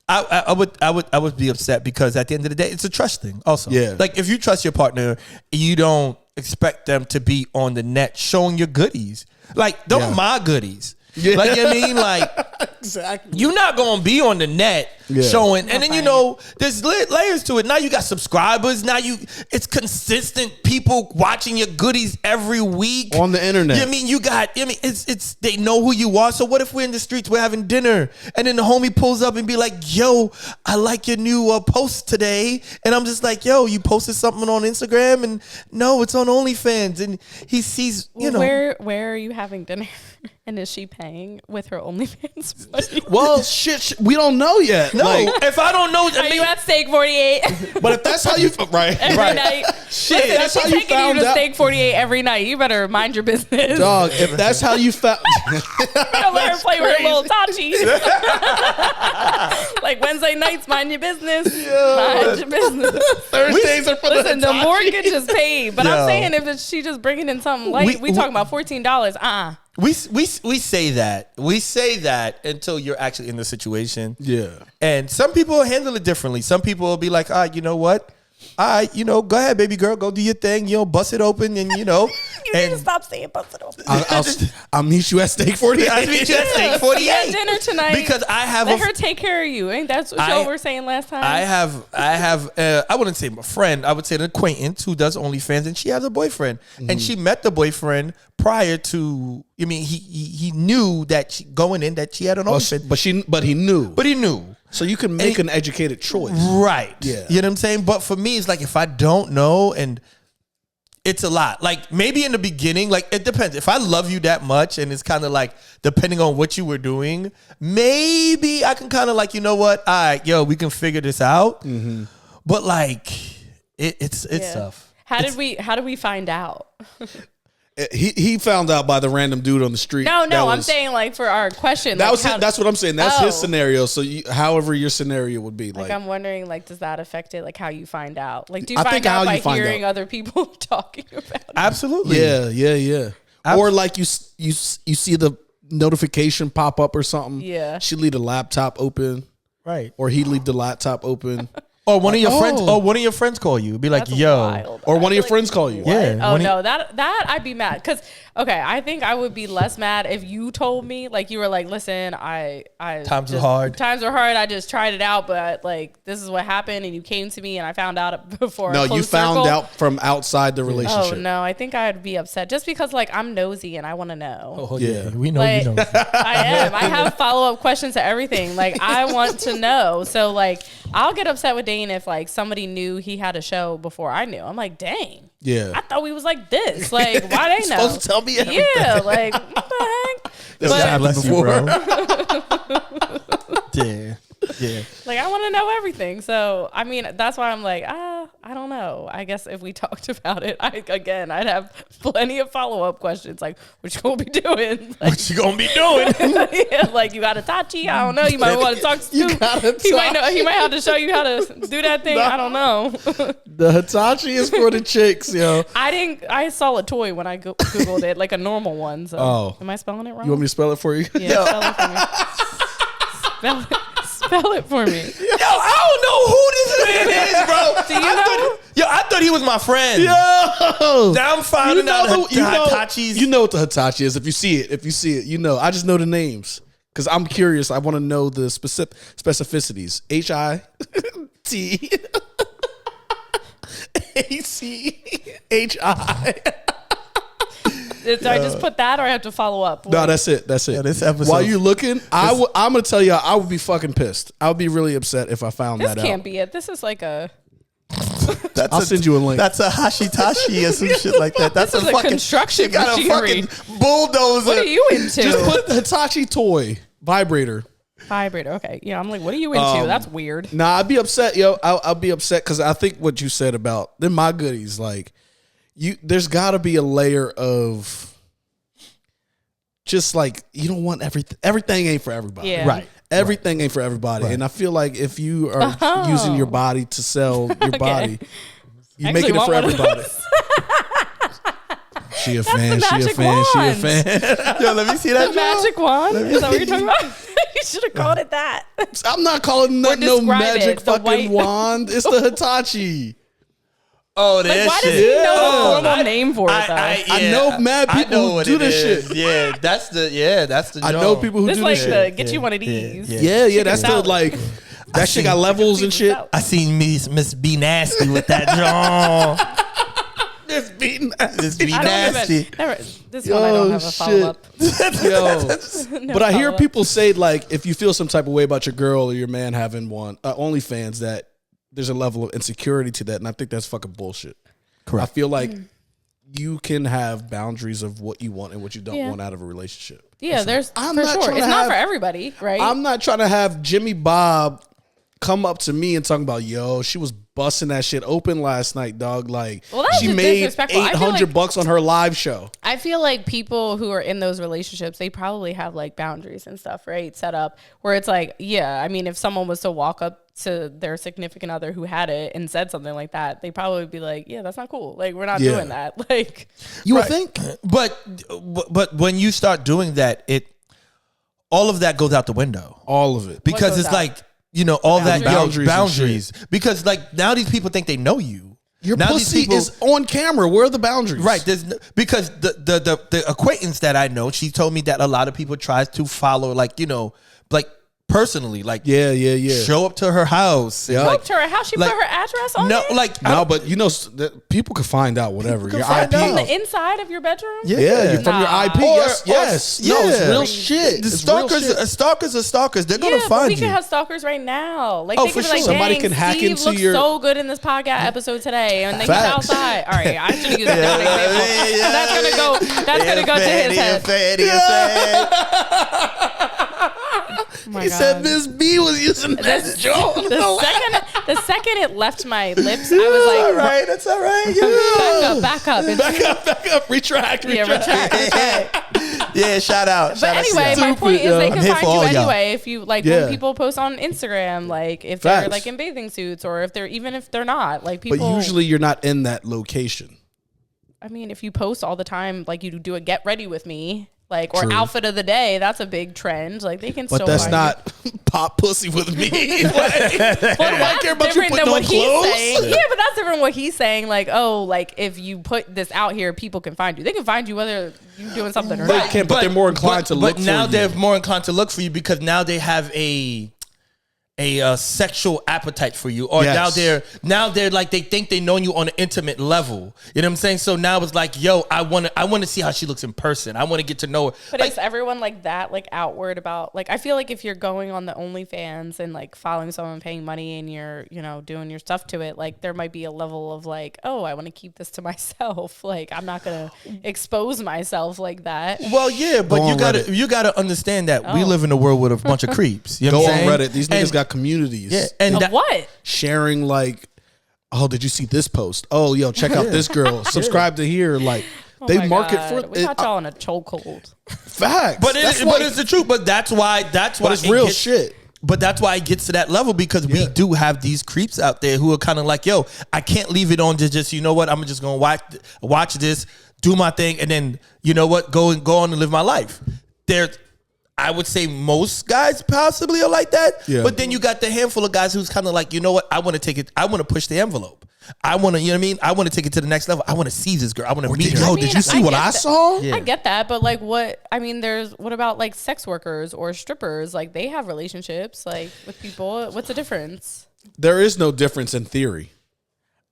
I would be upset because at the end of the day, it's a trust thing. Also, Yeah. Like if you trust your partner, you don't expect them to be on the net showing your goodies. Like my goodies. Yeah. Like I mean, like Exactly. you're not gonna be on the net showing. And then, you know, there's layers to it. Now you got subscribers. Now it's consistent people watching your goodies every week. On the internet. You mean, it's they know who you are. So what if we're in the streets, we're having dinner, and then the homie pulls up and be like, yo, I like your new post today. And I'm just like, yo, you posted something on Instagram? And no, it's on OnlyFans. And he sees, you know. Where are you having dinner? And is she paying with her OnlyFans money? Well, shit, we don't know yet. No, like, if I don't know, are you at Steak 48? But if that's how you every night, shit, listen, that's if how she's you taking found you to out. Steak 48 every night, you better mind your business. Dog, if that's how you found, Don't let her play with her little Tachi. Like Wednesday nights, mind your business. Mind your business. Thursdays are for Listen, the the mortgage is paid, but I'm saying if she just bringing in something light, we talking about $14. We say that. We say that until you're actually in the situation. Yeah. And some people handle it differently. Some people will be like, you know what? Go ahead, baby girl, go do your thing. Bust it open, and You need to stop saying bust it open. I'll meet you at Steak 48. I'll meet you at Steak 48. We got dinner tonight. Because I have Let her take care of you. Ain't that what y'all were saying last time? I have I wouldn't say a friend, I would say an acquaintance who does OnlyFans, and she has a boyfriend. And she met the boyfriend prior to, he knew that going in that she had an OnlyFans. But he knew. But he knew. So you can make an educated choice. Right. Yeah. You know what I'm saying? But for me, it's like, if I don't know, and it's a lot. Like, maybe in the beginning, like, it depends. If I love you that much, and it's kind of like, depending on what you were doing, maybe I can kind of like, you know what? All right, yo, we can figure this out. Mm-hmm. But like, it's tough. How did we find out? He found out by the random dude on the street. No, I'm saying like for our question. That's what I'm saying. That's his scenario. So however your scenario would be. Like I'm wondering, like, does that affect it? Like how you find out? Like, do you find out by hearing other people talking about it? Absolutely. Yeah. Or like you see the notification pop up or something. Yeah. She leave the laptop open. Right. Or he leave the laptop open. Or one of your friends. Or one of your friends call you. Be like, That's yo. wild. Or one of your friends call you. Yeah. Oh no, that I'd be mad because I think I would be less mad if you told me, like, you were like, listen, times are hard. Times are hard. I just tried it out, but like this is what happened, and you came to me, and I found out before. No, you found out from outside the relationship. Oh no, I think I'd be upset just because like I'm nosy and I want to know. Oh yeah, we know like, you know. I am. I have follow-up questions to everything. Like I want to know. So like I'll get upset with Dane if like somebody knew he had a show before I knew. I'm like, dang. Yeah. I thought we was like this. Like, why they know? Supposed to tell me everything. Yeah, like what the heck? God bless you, bro. Yeah. Like I want to know everything. So I mean, that's why I'm like, I don't know. I guess if we talked about it, I'd have plenty of follow-up questions. Like, what you gonna be doing? Like, What you gonna be doing? yeah, like you got a Tachi. I don't know. You might want to talk to. He might have to show you how to do that thing. No. I don't know. The Hitachi is for the chicks, yo. I saw a toy when I googled it, like a normal one. So am I spelling it wrong? You want me to spell it for you? Yeah, spell it for me. Spell it for me. Yo, I don't know who this man is, bro. Do you know? I thought he was my friend. Yo, now I'm finding out the Hitachis. You know what the Hitachi is. If you see it, you know. I just know the names because I'm curious. I want to know the specificities. HITACHI. Did I just put that, or I have to follow up? No, that's it. Yeah, this episode. While you looking, I'm gonna tell you, I would be fucking pissed. I would be really upset if I found that out. This can't be it. This is like a. I'll send you a link. That's a Hashitashi or some shit like that. That's this is a construction got machinery. a fucking bulldozer. What are you into? Just put the Hitachi toy vibrator. Okay. Yeah, I'm like, what are you into? That's weird. Nah, I'd be upset, yo. I'll be upset because I think what you said about them, my goodies, like. There's got to be a layer of just like you don't want everything. Everything ain't for everybody, yeah. Everything ain't for everybody, and I feel like if you are using your body to sell your body, you're making it for everybody. She a fan. Yo, let me see that. The magic wand. Is that what you're talking about? You should have called it that. I'm not calling that no magic fucking wand. It's the Hitachi. Oh, that like, why shit. does he know the formal name for it, though? I know mad people who do this shit. Yeah, that's the I know people who do this shit. Get you one of these. Yeah, that's the like. That shit got levels and shit. I seen Miss B Nasty with that John. This beating. Miss B Nasty. This one I don't have a follow up. Yo, but I hear people say like, if you feel some type of way about your girl or your man having one OnlyFans, that there's a level of insecurity to that, and I think that's fucking bullshit. Correct. I feel like you can have boundaries of what you want and what you don't want out of a relationship. Yeah, there's for sure. It's not for everybody, right? I'm not trying to have Jimmy Bob come up to me and talking about, yo, she was busting that shit open last night, dog. Like, she made $800 on her live show. I feel like people who are in those relationships, they probably have like boundaries and stuff, right? Set up where it's like, yeah, I mean, if someone was to walk up to their significant other who had it and said something like that, they probably would be like, yeah, that's not cool. Like, we're not doing that. Like, you would think, but when you start doing that, all of that goes out the window. All of it, because it's like, you know, all that boundaries. Because like now these people think they know you. Your now pussy is on camera. Where are the boundaries? Right. Because the acquaintance that I know, she told me that a lot of people try to follow, like, you know, like personally, like show up to her house. Show up to her house. She put her address on it? But you know, people can find out whatever. Your IP from the inside of your bedroom. Yeah, from your IP. Yes. No, it's real shit. The stalkers are stalkers. They're gonna find you. We can have stalkers right now. Like, they could be like, somebody can hack Steve into looks your so good in this podcast episode today, and then he's outside. All right, I should use a different example. That's gonna go to his head. Oh he said Miss B was using that joke. The second it left my lips, I was like, all right, that's all right. Back up. Retract. Yeah, shout out. But anyway, my point is they can find you anyway if you like when people post on Instagram, like if they're like in bathing suits or if they're not, like people. But usually you're not in that location. I mean, if you post all the time, like you do a get ready with me. Like, or outfit of the day, that's a big trend. Like, they can still. But that's not pop pussy with me. Like, I care about you putting on clothes. Yeah, but that's different what he's saying. Like, oh, like if you put this out here, people can find you. They can find you whether you're doing something or not. They can, but they're more inclined to look for you. But now they're more inclined to look for you because now they have a sexual appetite for you, or now they're like, they think they know you on an intimate level. You know what I'm saying? So now it's like, yo, I want to see how she looks in person. I want to get to know her. But like, is everyone like that, like outward about, like, I feel like if you're going on the OnlyFans and like following someone, paying money, and you're, you know, doing your stuff to it, like there might be a level of like, oh, I want to keep this to myself. Like, I'm not gonna expose myself like that. Well, yeah, but you gotta understand that we live in a world with a bunch of creeps. You know what I'm saying? Go on Reddit. These niggas got communities. Yeah, and what? Sharing like, oh, did you see this post? Oh, yo, check out this girl. Subscribe to here. Like, they market for. We got y'all in a chokehold. Facts, but it's the truth. But that's why. But it's real shit. But that's why it gets to that level because we do have these creeps out there who are kind of like, yo, I can't leave it on to just, you know what, I'm just gonna watch this, do my thing, and then, you know what, go on and live my life. I would say most guys possibly are like that. Yeah. But then you got the handful of guys who's kind of like, you know what? I want to take it. I want to push the envelope. I want to, you know what I mean? I want to take it to the next level. I want to see this girl. I want to meet her. Yo, did you see what I saw? Yeah. I get that. But like what about like sex workers or strippers? Like they have relationships like with people. What's the difference? There is no difference in theory.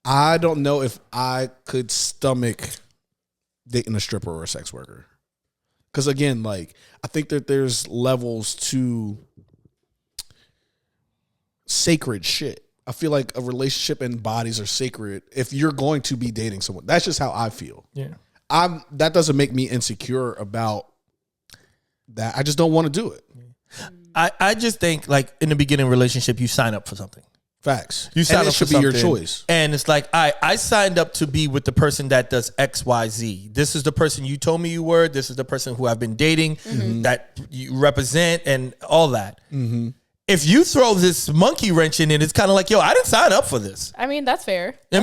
I don't know if I could stomach dating a stripper or a sex worker. Because again, like, I think that there's levels to sacred shit. I feel like a relationship and bodies are sacred if you're going to be dating someone. That's just how I feel. Yeah. That doesn't make me insecure about that. I just don't want to do it. I just think, like, in the beginning relationship, you sign up for something. Facts. You sign up should for be your choice. And it's like, I signed up to be with the person that does X, Y, Z. This is the person you told me you were. This is the person who I've been dating, that you represent, and all that. Mm-hmm. If you throw this monkey wrench in it, it's kind of like, yo, I didn't sign up for this. I mean, that's fair. But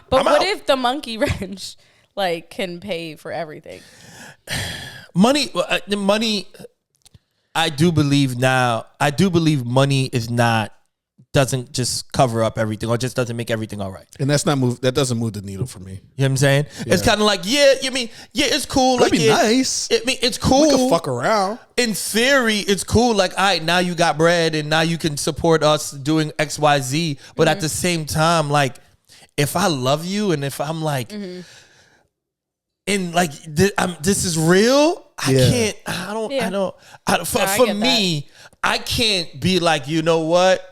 what if the monkey wrench like can pay for everything? Money. I do believe money is not doesn't just cover up everything or just doesn't make everything all right. And that doesn't move the needle for me. You know what I'm saying? Yeah. It's kind of like, it's cool. It'd like, be nice. It's cool. We can fuck around. In theory, it's cool. Like, all right, now you got bread and now you can support us doing X, Y, Z. But at the same time, like, if I love you and if I'm like, and like, this is real, I can't, for me, I can't be like, you know what?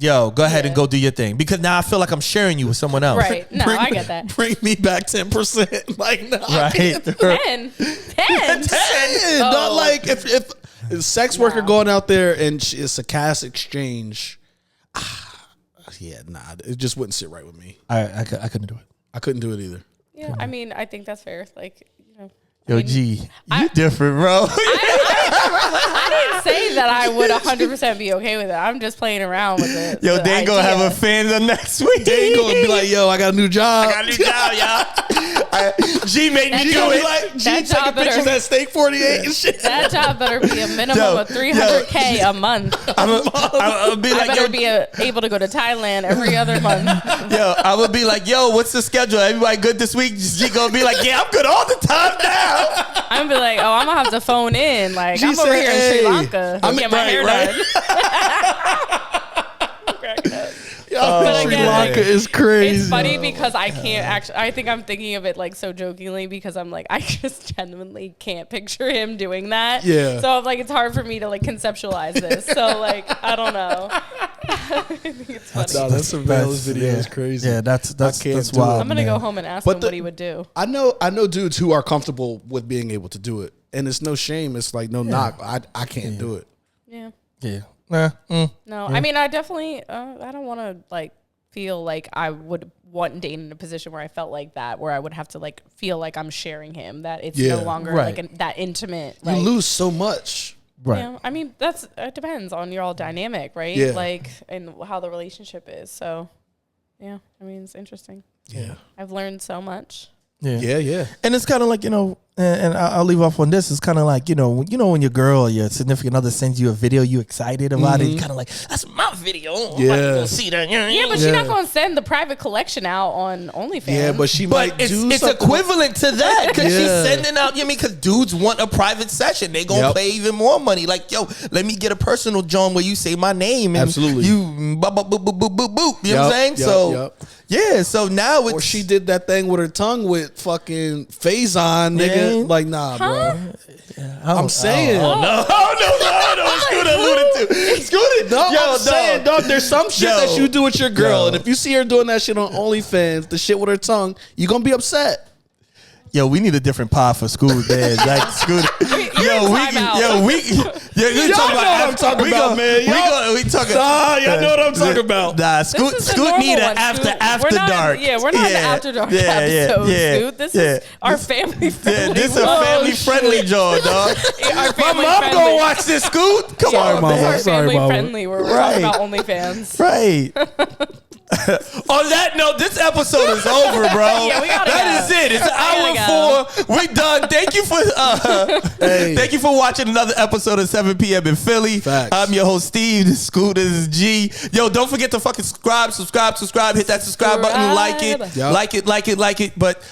Yo, go ahead and go do your thing. Because now I feel like I'm sharing you with someone else. Right. No, I get that. Bring me back 10%. Like, no. Right. 10. 10. Not like if a sex worker going out there and it's a cash exchange. It just wouldn't sit right with me. I couldn't do it. I couldn't do it either. Yeah, I mean, I think that's fair. Like, Yo, G, you different, bro. I didn't say that I would 100% be okay with it. I'm just playing around with it. Yo, they ain't gonna have a fan the next week. They ain't gonna be like, yo, I got a new job. Y'all. G made me do it. Like, G taking pictures at Steak 48 and shit. That job better be a minimum of $300K a month. I'll be like, I better be able to go to Thailand every other month. Yo, I would be like, yo, what's the schedule? Everybody good this week? G gonna be like, yeah, I'm good all the time now. I'm gonna be like, oh, I'm gonna have to phone in. Like, I'm over here in Sri Lanka. I'm get my hair done. Sri Lanka is crazy. It's funny because I can't actually. I think I'm thinking of it like so jokingly because I'm like, I just genuinely can't picture him doing that. Yeah. So I'm like, it's hard for me to like conceptualize this. So like, I don't know. I think it's funny. No, that surveillance video is crazy. Yeah, that's wild. I'm gonna go home and ask him what he would do. I know dudes who are comfortable with being able to do it, and it's no shame. It's like no knock. I can't do it. Yeah. Yeah. No, I mean, I definitely, I don't want to like feel like I would want Dane in a position where I felt like that, where I would have to like feel like I'm sharing him, that it's no longer like that intimate. You lose so much. Right. You know, I mean, it depends on your all dynamic, right? Yeah. Like, and how the relationship is. So, yeah, I mean, it's interesting. Yeah. I've learned so much. Yeah. And it's kind of like, and I'll leave off on this. It's kind of like, when your girl or your significant other sends you a video, you excited about it. You're kind of like, that's my video. I'm about to go see that. Yeah, but she's not going to send the private collection out on OnlyFans. Yeah, but she might do it's something. equivalent to that because she's sending out, because dudes want a private session. They going to pay even more money. Like, yo, let me get a personal John where you say my name. And absolutely. You boop, boop, boop, boop, boop, boop. You know what I'm saying? Yeah, so now it's... Or she did that thing with her tongue with fucking Faison, nigga. Like, nah, bro. Yeah, I'm saying. No. Scooter alluded to. Scooter. No, I'm saying, dog, there's some shit that you do with your girl. And if you see her doing that shit on OnlyFans, the shit with her tongue, you going to be upset. Yo, we need a different pod for school dads. Like Scooter. Y'all know what I'm talking about, man. Y'all know what I'm talking about. Nah, Scoot need an after dark. Yeah, we're not an after dark episode, Scoot. This is our family friendly. Yeah, this is a family friendly job, dog. My mom gonna watch this, Scoot. Come on, man. man. This is our family friendly. We're talking about OnlyFans. Right. On that note, this episode is over, bro. Yeah, we gotta That is it. It's hour 4. We done. Thank you for watching another episode of 7 p.m. in Philly. Facts. I'm your host, Steve. This is Scoot. This is G. Yo, don't forget to fucking subscribe. Hit that subscribe button. Like it. Yep. Like it. But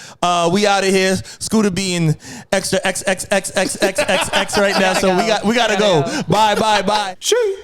we out of here. Scooter being extra XXXXXXX right now. So we gotta go. Bye. Cheat.